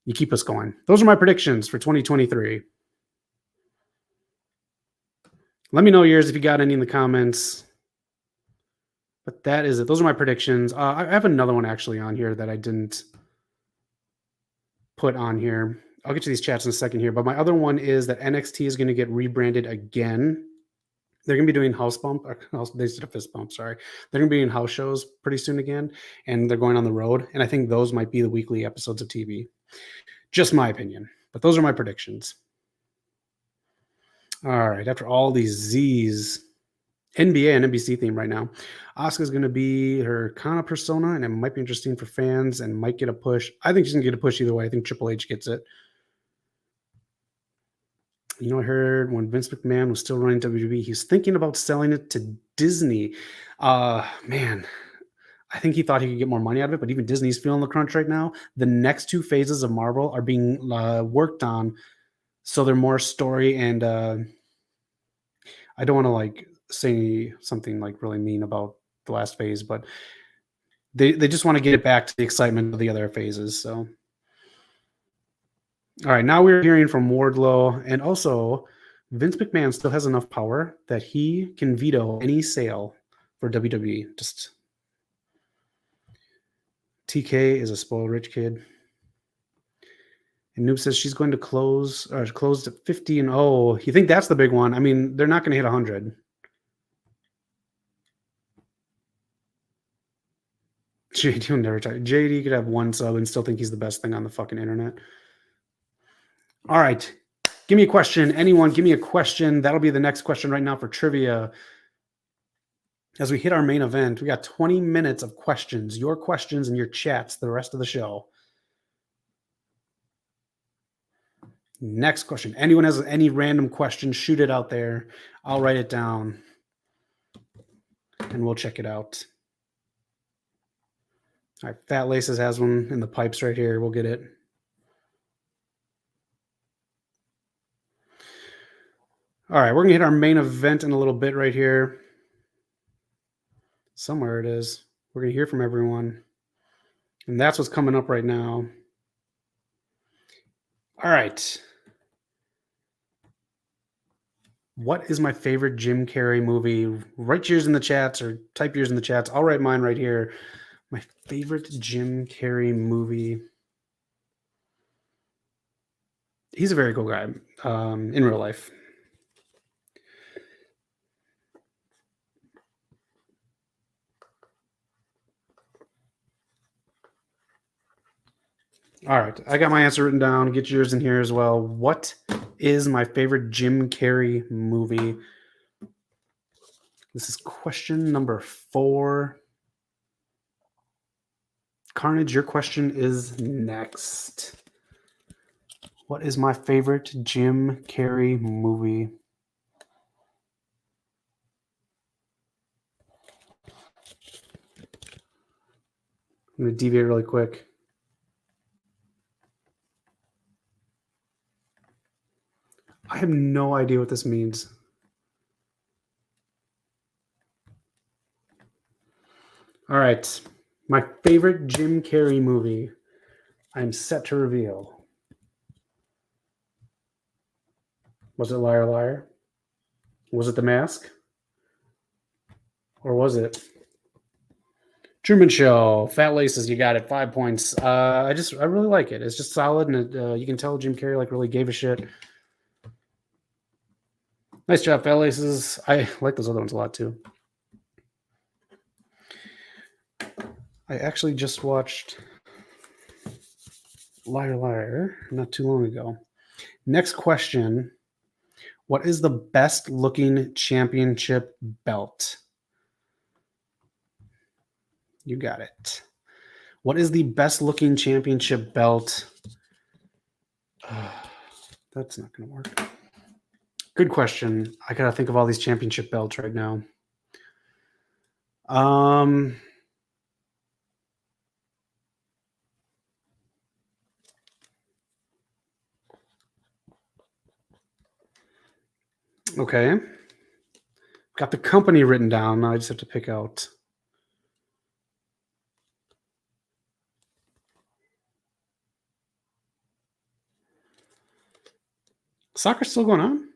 You keep us going. Those are my predictions for 2023. Let me know yours if you got any in the comments. But that is it. Those are my predictions. I have another one actually on here that I didn't put on here. I'll get to these chats in a second here. But my other one is that NXT is going to get rebranded again. They're going to be doing house bump. They did a fist bump, sorry. They're going to be doing house shows pretty soon again. And they're going on the road. And I think those might be the weekly episodes of TV. Just my opinion. But those are my predictions. All right. After all these Z's, NBA and NBC theme right now. Asuka's going to be her Kana persona, and it might be interesting for fans and might get a push. I think she's going to get a push either way. I think Triple H gets it. You know, I heard when Vince McMahon was still running WWE, he's thinking about selling it to Disney. Man, I think he thought he could get more money out of it, but even Disney's feeling the crunch right now. The next two phases of Marvel are being worked on, so they're more story and I don't want to say something really mean about the last phase, but they just want to get it back to the excitement of the other phases. So, all right, now we're hearing from Wardlow, and also Vince McMahon still has enough power that he can veto any sale for WWE. Just TK is a spoiled rich kid. And Noob says she's going to close at 50 and 0. You think that's the big one? I mean, they're not going to hit 100. JD will never try. JD could have one sub and still think he's the best thing on the fucking internet. All right. Give me a question. Anyone, give me a question. That'll be the next question right now for trivia. As we hit our main event, we got 20 minutes of questions. Your questions and your chats the rest of the show. Next question. Anyone has any random question, shoot it out there. I'll write it down. And we'll check it out. All right, Fat Laces has one in the pipes right here. We'll get it. All right, we're going to hit our main event in a little bit right here. Somewhere it is. We're going to hear from everyone. And that's what's coming up right now. All right. What is my favorite Jim Carrey movie? Write yours in the chats or type yours in the chats. I'll write mine right here. My favorite Jim Carrey movie. He's a very cool guy in real life. All right. I got my answer written down. Get yours in here as well. What is my favorite Jim Carrey movie? This is question number 4. Carnage, your question is next. What is my favorite Jim Carrey movie? I'm going to deviate really quick. I have no idea what this means. All right. My favorite Jim Carrey movie. I'm set to reveal. Was it Liar Liar? Was it The Mask? Or was it Truman Show? Fat Laces, you got it. 5 points. I really like it. It's just solid, and you can tell Jim Carrey really gave a shit. Nice job, Fat Laces. I like those other ones a lot too. I actually just watched Liar Liar not too long ago. Next question. What is the best looking championship belt? You got it. What is the best looking championship belt? That's not going to work. Good question. I got to think of all these championship belts right now. Okay. Got the company written down. Now I just have to pick out. Soccer's still going on?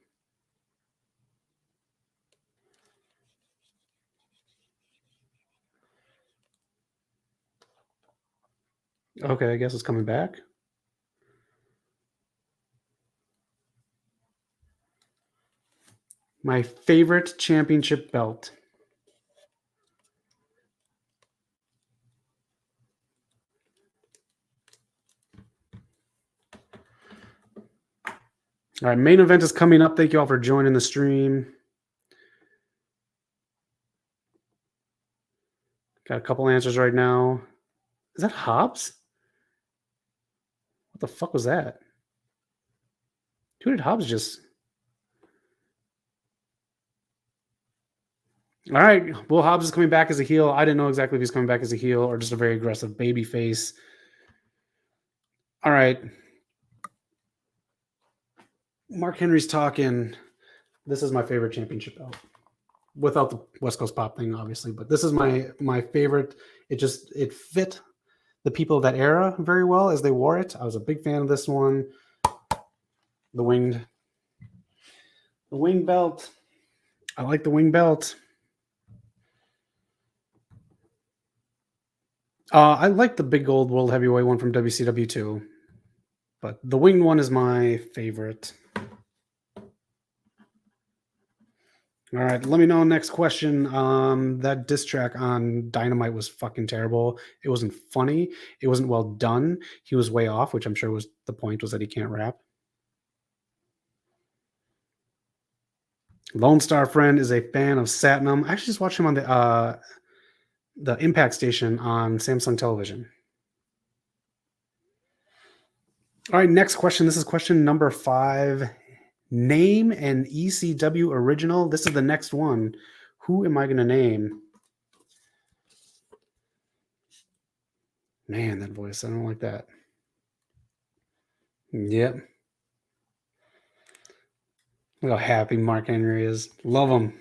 Okay, I guess it's coming back. My favorite championship belt. All right, main event is coming up. Thank you all for joining the stream. Got a couple answers right now. Is that Hobbs? What the fuck was that? Who did Hobbs just... All right, Will Hobbs is coming back as a heel. I didn't know exactly if he's coming back as a heel or just a very aggressive baby face. All right. Mark Henry's talking. This is my favorite championship belt. Without the West Coast Pop thing, obviously, but this is my favorite. It fit the people of that era very well as they wore it. I was a big fan of this one. The wing belt. I like the wing belt. I like the big gold world heavyweight one from WCW too, but the winged one is my favorite. All right, let me know. Next question. That diss track on Dynamite was fucking terrible. It wasn't funny. It wasn't well done. He was way off, which I'm sure was the point, was that he can't rap. Lone Star Friend is a fan of Satnam. I actually just watched him on the Impact station on Samsung Television. All right, next question. This is question number 5. Name an ECW original. This is the next one. Who am I going to name? Man, that voice. I don't like that. Yep. Look how happy Mark Henry is. Love him.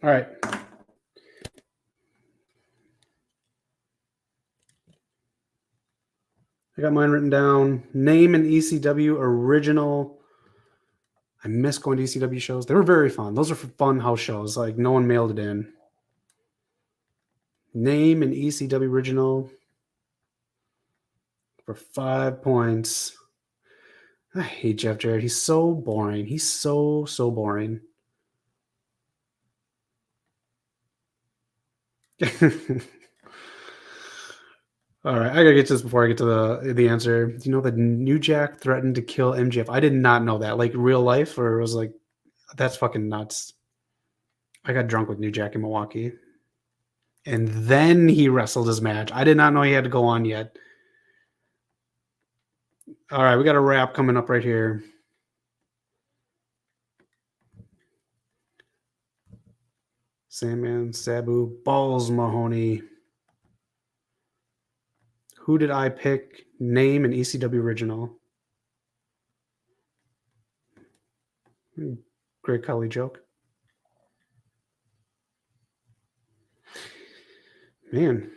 All right. I got mine written down. Name an ECW original. I miss going to ECW shows. They were very fun. Those are fun house shows. Like, no one mailed it in. Name an ECW original for 5 points. I hate Jeff Jarrett. He's so boring. He's so boring. All right, I gotta get to this before I get to the answer. Do you know that New Jack threatened to kill MJF? I did not know that. Like real life, or it was like, that's fucking nuts. I got drunk with New Jack in Milwaukee, and then he wrestled his match. I did not know he had to go on yet. All right, we got a wrap coming up right here. Sandman, Sabu, Balls Mahoney. Who did I pick? Name an ECW original. Great Khali joke. Man.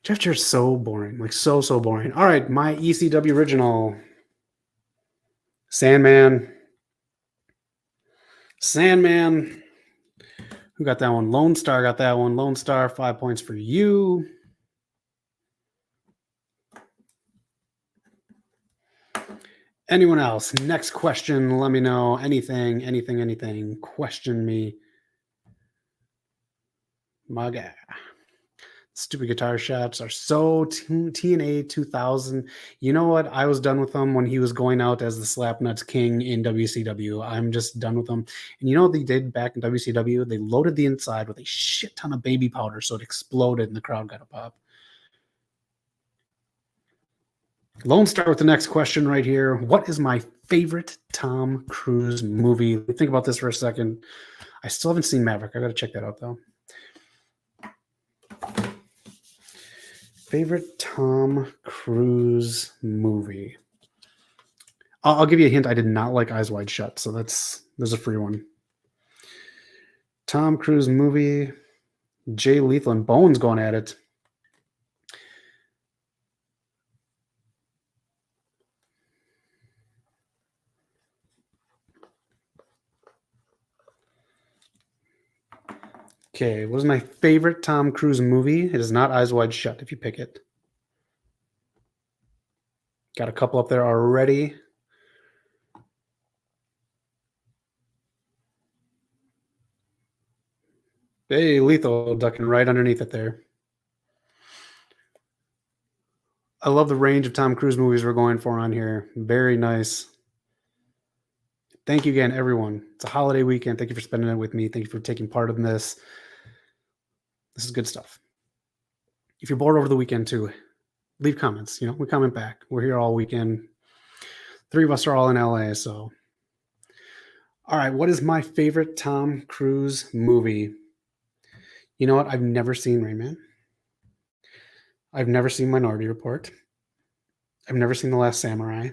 Jeff Jarrett's so boring. Like, so boring. All right, my ECW original. Sandman. Who got that one? Lone Star got that one. Lone Star, 5 points for you. Anyone else? Next question. Let me know. Anything. Question me. My guy. Stupid guitar shots are so TNA 2000. You know what? I was done with him when he was going out as the Slapnuts King in WCW. I'm just done with him. And you know what they did back in WCW? They loaded the inside with a shit ton of baby powder so it exploded and the crowd got a pop. Lone Star with the next question right here. What is my favorite Tom Cruise movie? Think about this for a second. I still haven't seen Maverick. I got to check that out, though. Favorite Tom Cruise movie? I'll give you a hint. I did not like Eyes Wide Shut, so there's a free one. Tom Cruise movie, Jay Lethal and Bones going at it. Okay, what is my favorite Tom Cruise movie? It is not Eyes Wide Shut if you pick it. Got a couple up there already. Hey, Lethal ducking right underneath it there. I love the range of Tom Cruise movies we're going for on here. Very nice. Thank you again, everyone. It's a holiday weekend. Thank you for spending it with me. Thank you for taking part in this. This is good stuff. If you're bored over the weekend too, leave comments. We comment back. We're here all weekend. 3 of us are all in LA, so. All right, what is my favorite Tom Cruise movie? You know what? I've never seen Rain Man. I've never seen Minority Report. I've never seen The Last Samurai.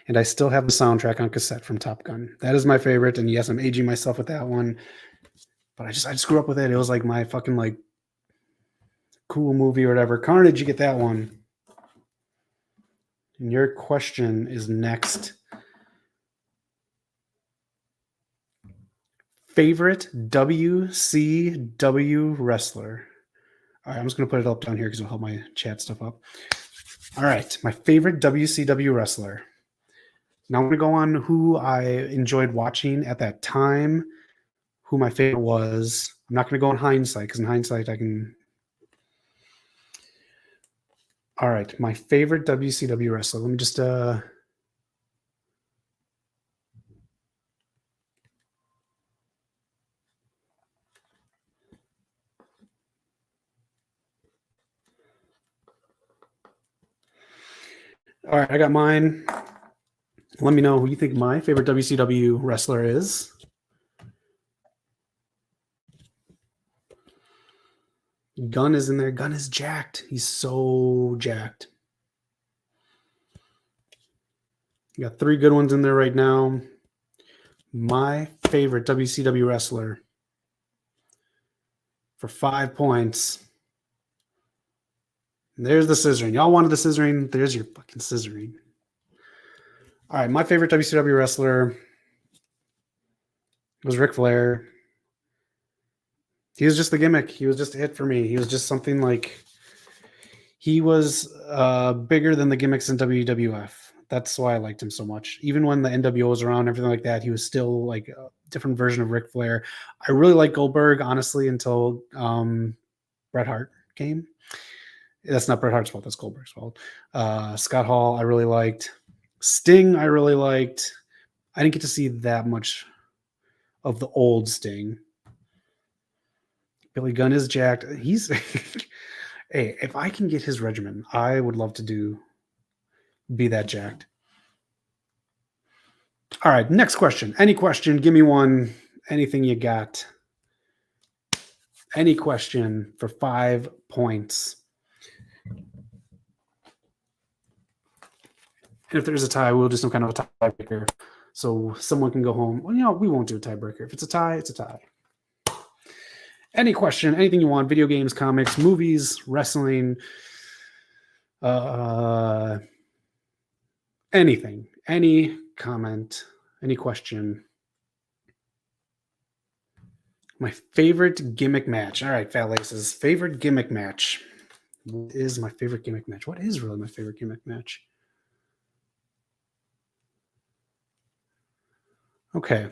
And I still have the soundtrack on cassette from Top Gun. That is my favorite. And yes, I'm aging myself with that one. But I just grew up with it. It was like my fucking like cool movie or whatever. Carnage, you get that one. And your question is next. Favorite WCW wrestler? All right, I'm just going to put it up down here because it'll help my chat stuff up. All right, my favorite WCW wrestler. Now I'm going to go on who I enjoyed watching at that time, who my favorite was. I'm not going to go in hindsight because in hindsight I can. All right, my favorite WCW wrestler. Let me just. All right, I got mine. Let me know who you think my favorite WCW wrestler is. Gunn is in there. Gunn is jacked. He's so jacked. You got 3 good ones in there right now. My favorite WCW wrestler for 5 points. There's the scissoring. Y'all wanted the scissoring. There's your fucking scissoring. All right, my favorite WCW wrestler was Ric Flair. He was just the gimmick. He was just a hit for me. He was just something like he was bigger than the gimmicks in WWF. That's why I liked him so much. Even when the NWO was around, everything like that, he was still like a different version of Ric Flair. I really liked Goldberg, honestly, until Bret Hart came. That's not Bret Hart's fault. That's Goldberg's fault. Scott Hall, I really liked. Sting, I really liked. I didn't get to see that much of the old Sting. Billy Gunn is jacked. He's hey, if I can get his regimen, I would love to be that jacked. All right, next question. Any question? Give me one. Anything you got? Any question for 5 points? And if there's a tie, we'll do some kind of a tiebreaker. So someone can go home. Well, we won't do a tiebreaker. If it's a tie, it's a tie. Any question, anything you want, video games, comics, movies, wrestling, anything, any comment, any question. My favorite gimmick match. All right, Fat Laces, favorite gimmick match. What is my favorite gimmick match? What is really my favorite gimmick match? Okay.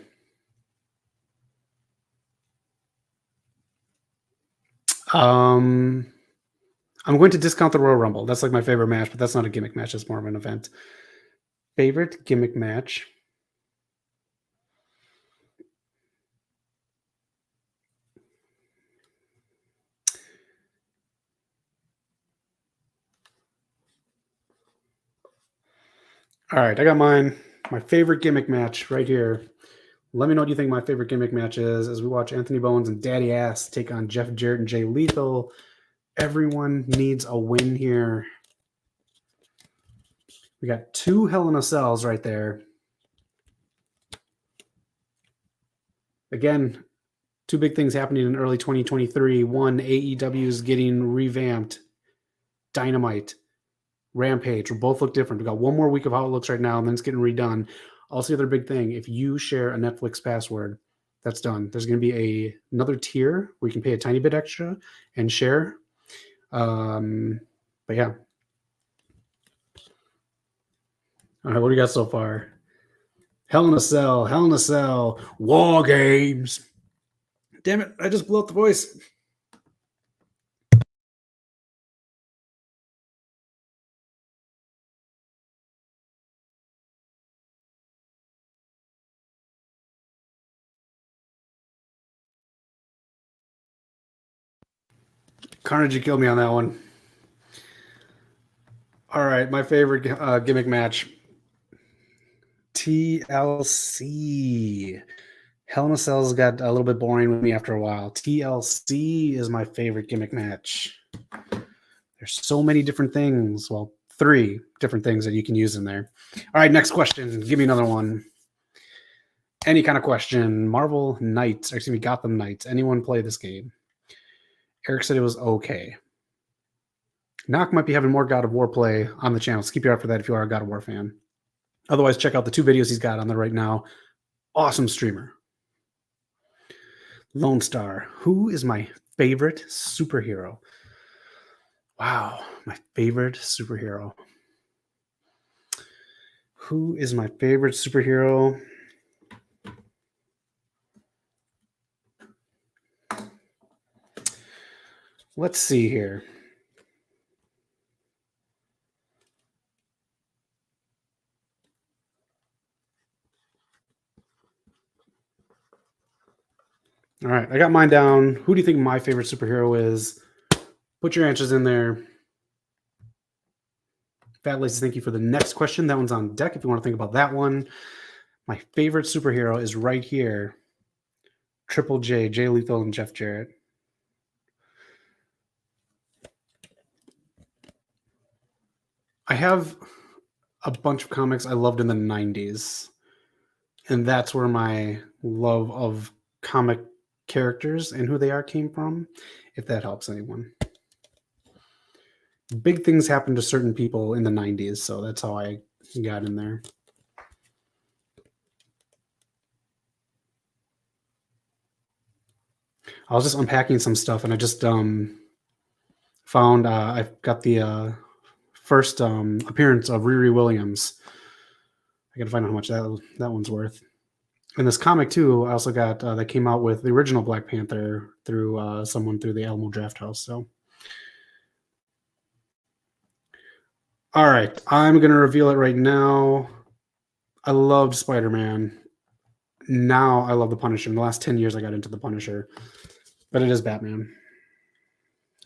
I'm going to discount the Royal Rumble. That's like my favorite match, but that's not a gimmick match. That's more of an event. Favorite gimmick match. All right, I got mine. My favorite gimmick match right here. Let me know what you think my favorite gimmick match is as we watch Anthony Bowens and Daddy Ass take on Jeff Jarrett and Jay Lethal. Everyone needs a win here. We got 2 Hell in a Cells right there. Again, 2 big things happening in early 2023. One, AEW is getting revamped. Dynamite, Rampage will both look different. We've got 1 more week of how it looks right now, and then it's getting redone. Also, the other big thing, if you share a Netflix password, that's done. There's going to be another tier where you can pay a tiny bit extra and share. But yeah. All right, what do you got so far? Hell in a Cell, War Games. Damn it, I just blew up the voice. Carnage, you killed me on that one. All right, my favorite gimmick match. TLC. Hell in a Cells got a little bit boring with me after a while. TLC is my favorite gimmick match. There's so many different things. Well, 3 different things that you can use in there. All right, next question. Give me another one. Any kind of question. Marvel Knights, or excuse me, Gotham Knights. Anyone play this game? Eric said it was okay. Knock might be having more God of War play on the channel. So keep your eye for that if you are a God of War fan. Otherwise, check out the 2 videos he's got on there right now. Awesome streamer. Lone Star. Who is my favorite superhero? Wow, my favorite superhero. Who is my favorite superhero? Let's see here. All right, I got mine down. Who do you think my favorite superhero is? Put your answers in there. Fat Laces, thank you for the next question. That one's on deck if you want to think about that one. My favorite superhero is right here. Triple J, Jay Lethal, and Jeff Jarrett. I have a bunch of comics I loved in the 90s. And that's where my love of comic characters and who they are came from, if that helps anyone. Big things happened to certain people in the 90s, so that's how I got in there. I was just unpacking some stuff, and I just found I've got the first appearance of Riri Williams. I got to find out how much that one's worth. And this comic too, I also got that came out with the original Black Panther through someone through the Alamo Draft House. So, all right, I'm gonna reveal it right now. I loved Spider-Man. Now I love the Punisher. In the last 10 years, I got into the Punisher, but it is Batman.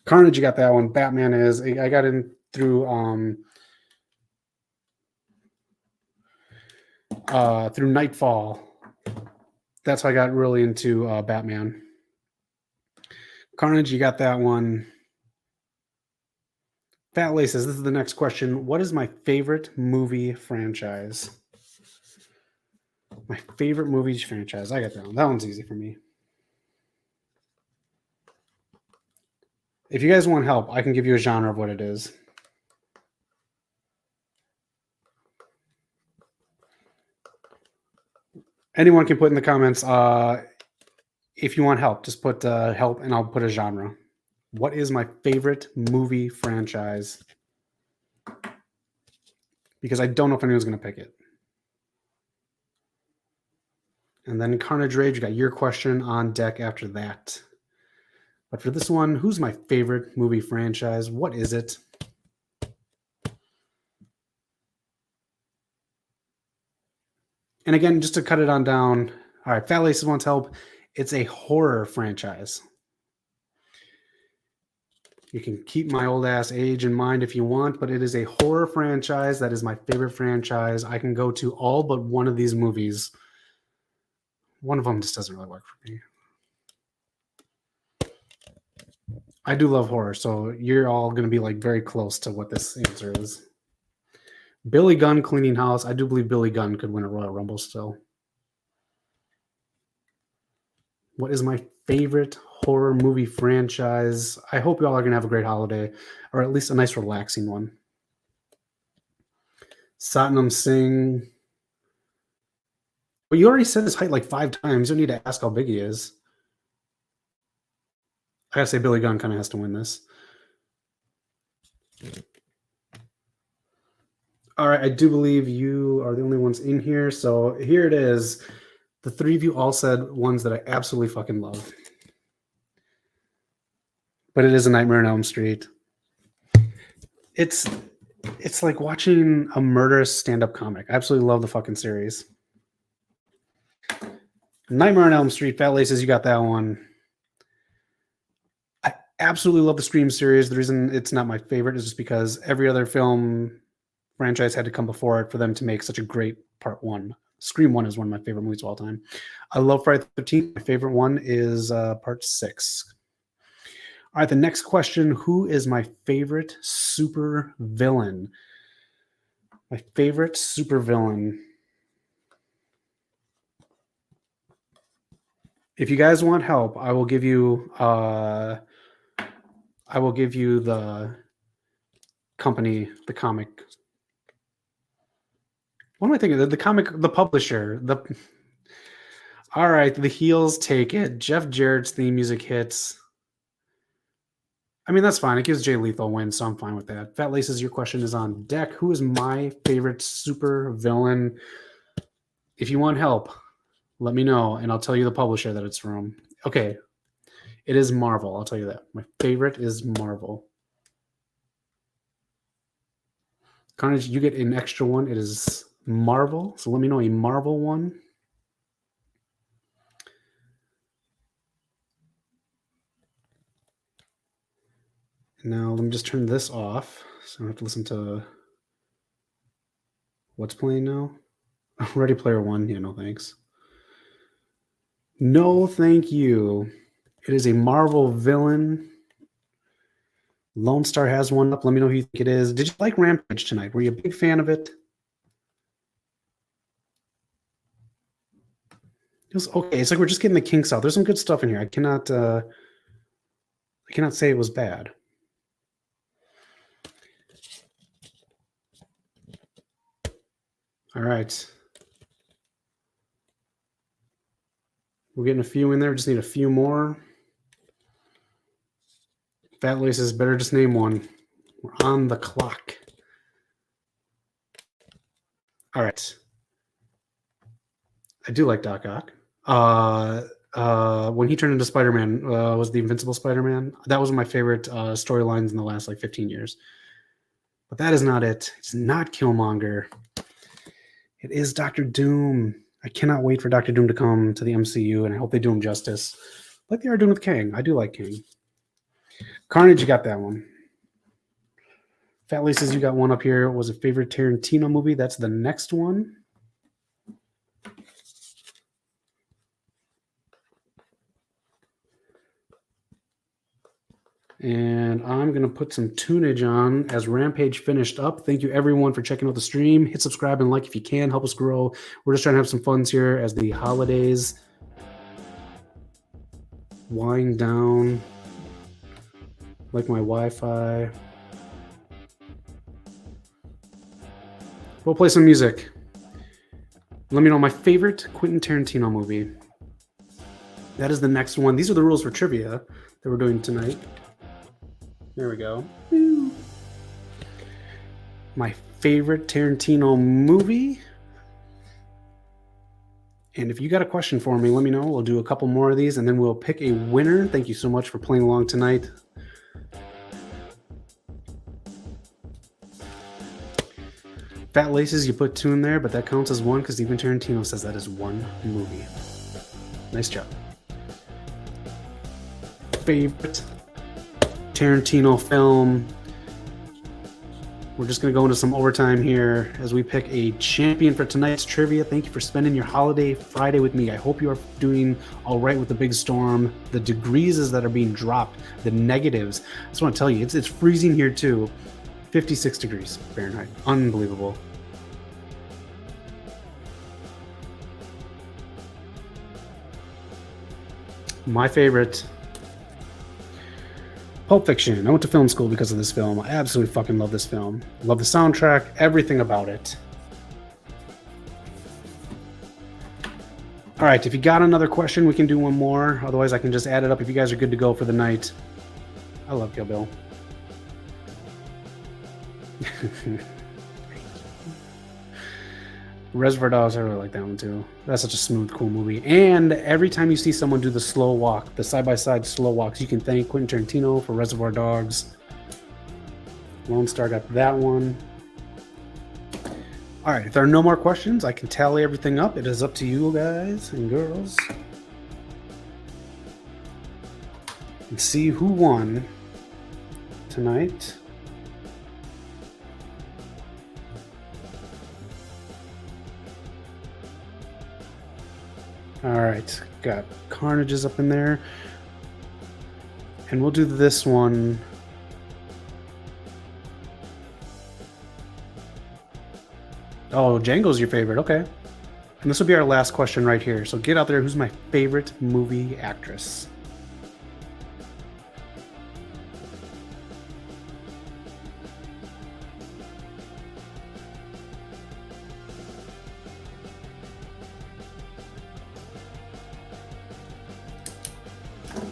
Carnage, you got that one. Batman is. I got in through through Nightfall. That's how I got really into Batman. Carnage, you got that one. Fat Laces, this is the next question. What is my favorite movie franchise? My favorite movie franchise. I got that one. That one's easy for me. If you guys want help, I can give you a genre of what it is. Anyone can put in the comments if you want help. Just put help and I'll put a genre. What is my favorite movie franchise? Because I don't know if anyone's going to pick it. And then Carnage Rage, you got your question on deck after that. But for this one, who's my favorite movie franchise? What is it? And again, just to cut it on down. All right, Fat Laces wants help. It's a horror franchise. You can keep my old ass age in mind if you want, but it is a horror franchise. That is my favorite franchise. I can go to all but one of these movies One of them just doesn't really work for me. I do love horror, so you're all going to be like very close to what this answer is. Billy Gunn cleaning house. I do believe Billy Gunn could win a Royal Rumble still. What is my favorite horror movie franchise? I hope you all are going to have a great holiday, or at least a nice relaxing one. Satnam Singh. Well, you already said his height like 5 times. You don't need to ask how big he is. I gotta say Billy Gunn kind of has to win this. All right, I do believe you are the only ones in here. So here it is. The 3 of you all said ones that I absolutely fucking love. But it is A Nightmare on Elm Street. It's like watching a murderous stand-up comic. I absolutely love the fucking series. Nightmare on Elm Street, Fat Laces, you got that one. I absolutely love the Scream series. The reason it's not my favorite is just because every other film franchise had to come before it for them to make such a great part 1. Scream 1 is one of my favorite movies of all time. I love Friday the 13th. My favorite one is part 6. All right, the next question. Who is my favorite super villain? My favorite super villain. If you guys want help, I will give you the company, the comic. What am I thinking? The comic, the publisher. All right, the heels take it. Jeff Jarrett's theme music hits. I mean, that's fine. It gives Jay Lethal a win, so I'm fine with that. Fat Laces, your question is on deck. Who is my favorite super villain? If you want help, let me know, and I'll tell you the publisher that it's from. Okay, it is Marvel. I'll tell you that. My favorite is Marvel. Carnage, you get an extra one. It is Marvel. So let me know a Marvel one. Now let me just turn this off, so I don't have to listen to what's playing now. Ready Player One. Yeah, no thanks. No, thank you. It is a Marvel villain. Lone Star has one up. Let me know who you think it is. Did you like Rampage tonight? Were you a big fan of it? It was okay. It's like we're just getting the kinks out. There's some good stuff in here. I cannot say it was bad. All right. We're getting a few in there. We just need a few more. Fat Laces, better just name one. We're on the clock. All right. I do like Doc Ock. When he turned into Spider-Man, was the Invincible Spider-Man. That was my favorite storylines in the last like 15 years. But that is not it. It's not Killmonger. It is Doctor Doom. I cannot wait for Doctor Doom to come to the MCU, and I hope they do him justice, like they are doing with Kang. I do like Kang. Carnage, you got that one. Fat Laces, you got one up here. Was a favorite Tarantino movie? That's the next one. And I'm going to put some tunage on as Rampage finished up. Thank you, everyone, for checking out the stream. Hit subscribe and like if you can. Help us grow. We're just trying to have some fun here as the holidays wind down. Like my Wi-Fi. We'll play some music. Let me know my favorite Quentin Tarantino movie. That is the next one. These are the rules for trivia that we're doing tonight. There we go. My favorite Tarantino movie. And if you got a question for me, let me know. We'll do a couple more of these, and then we'll pick a winner. Thank you so much for playing along tonight. Fat Laces, you put 2 in there, but that counts as 1 because even Tarantino says that is 1 movie. Nice job. Favorite Tarantino film. we're just going to go into some overtime here as we pick a champion for tonight's trivia. Thank you for spending your holiday Friday with me. I hope you are doing all right with the big storm, the degrees that are being dropped, the negatives. I just want to tell you, it's freezing here too. 56 degrees Fahrenheit. Unbelievable. My favorite, Pulp Fiction. I went to film school because of this film. I absolutely fucking love this film. Love the soundtrack, everything about it. All right, if you got another question, we can do one more. Otherwise, I can just add it up if you guys are good to go for the night. I love Kill Bill. Reservoir Dogs, I really like that one too. That's such a smooth, cool movie. And every time you see someone do the slow walk, the side-by-side slow walks, you can thank Quentin Tarantino for Reservoir Dogs. Lone Star got that one. All right, if there are no more questions, I can tally everything up. It is up to you guys and girls. And see who won tonight. All right, got Carnages up in there. And we'll do this one. Oh, Django's your favorite, okay. And this will be our last question right here. So get out there, who's my favorite movie actress?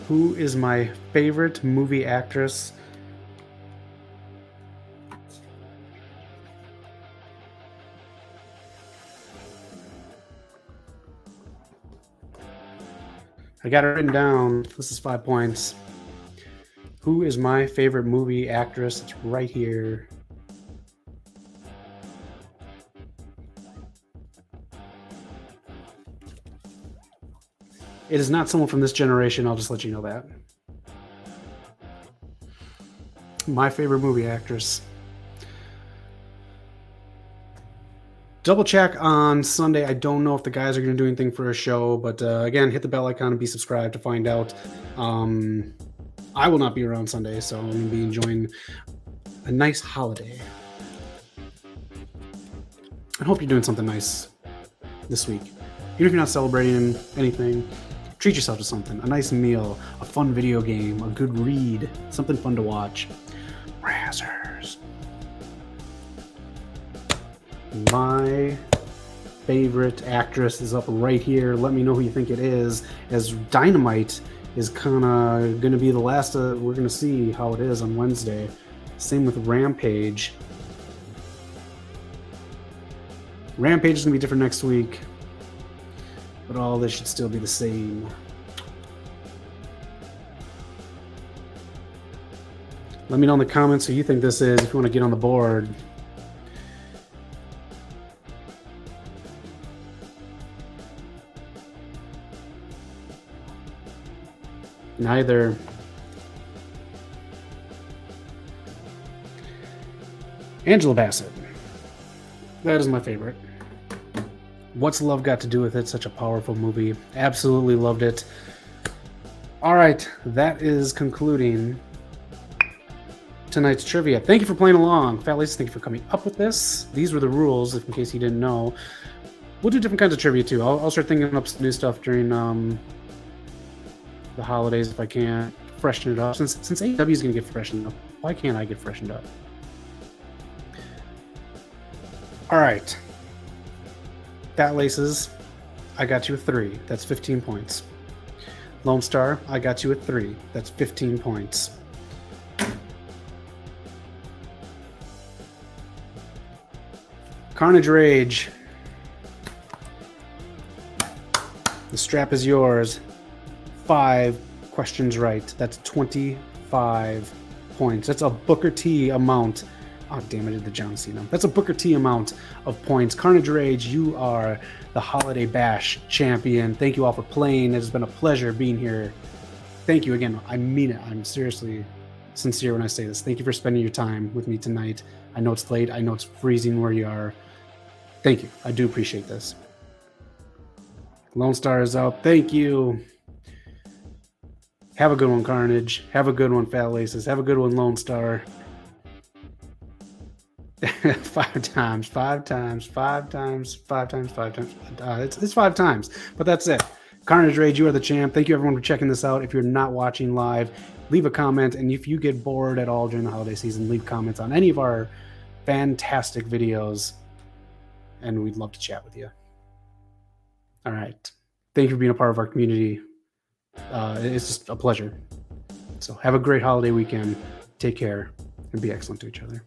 Who is my favorite movie actress? I got it written down. This is 5 points. Who is my favorite movie actress? It's right here. It is not someone from this generation. I'll just let you know that. My favorite movie actress. Double check on Sunday. I don't know if the guys are going to do anything for a show, but again, hit the bell icon and be subscribed to find out. I will not be around Sunday, so I'm going to be enjoying a nice holiday. I hope you're doing something nice this week. Even if you're not celebrating anything, treat yourself to something. A nice meal, a fun video game, a good read, something fun to watch. Brazzers. My favorite actress is up right here. Let me know who you think it is, as Dynamite is kind of going to be the last we're going to see how it is on Wednesday. Same with Rampage. Rampage is going to be different next week, but all this should still be the same. Let me know in the comments who you think this is if you want to get on the board. Neither. Angela Bassett. That is my favorite. What's Love Got to Do with It? Such a powerful movie. Absolutely loved it. All right, that is concluding tonight's trivia. Thank you for playing along. Fat Laces, thank you for coming up with this. These were the rules, if in case you didn't know. We'll do different kinds of trivia too. I'll start thinking up some new stuff during the holidays if I can. Freshen it up. Since AEW is going to get freshened up, why can't I get freshened up? All right. Fat Laces, I got you a 3. That's 15 points. Lone Star, I got you a 3. That's 15 points. Carnage Rage. The strap is yours. 5 questions right. That's 25 points. That's a Booker T amount. Oh, damn it, I did the John Cena. That's a Booker T amount of points. Carnage Rage, you are the Holiday Bash champion. Thank you all for playing. It has been a pleasure being here. Thank you again. I mean it. I'm seriously sincere when I say this. Thank you for spending your time with me tonight. I know it's late. I know it's freezing where you are. Thank you. I do appreciate this. Lone Star is out. Thank you. Have a good one, Carnage. Have a good one, Fat Laces. Have a good one, Lone Star. 5 times, 5 times, 5 times, 5 times, 5 times. It's 5 times, but that's it. Carnage Rage, you are the champ. Thank you, everyone, for checking this out. If you're not watching live, leave a comment. And if you get bored at all during the holiday season, leave comments on any of our fantastic videos. And we'd love to chat with you. All right. Thank you for being a part of our community. It's just a pleasure. So have a great holiday weekend. Take care and be excellent to each other.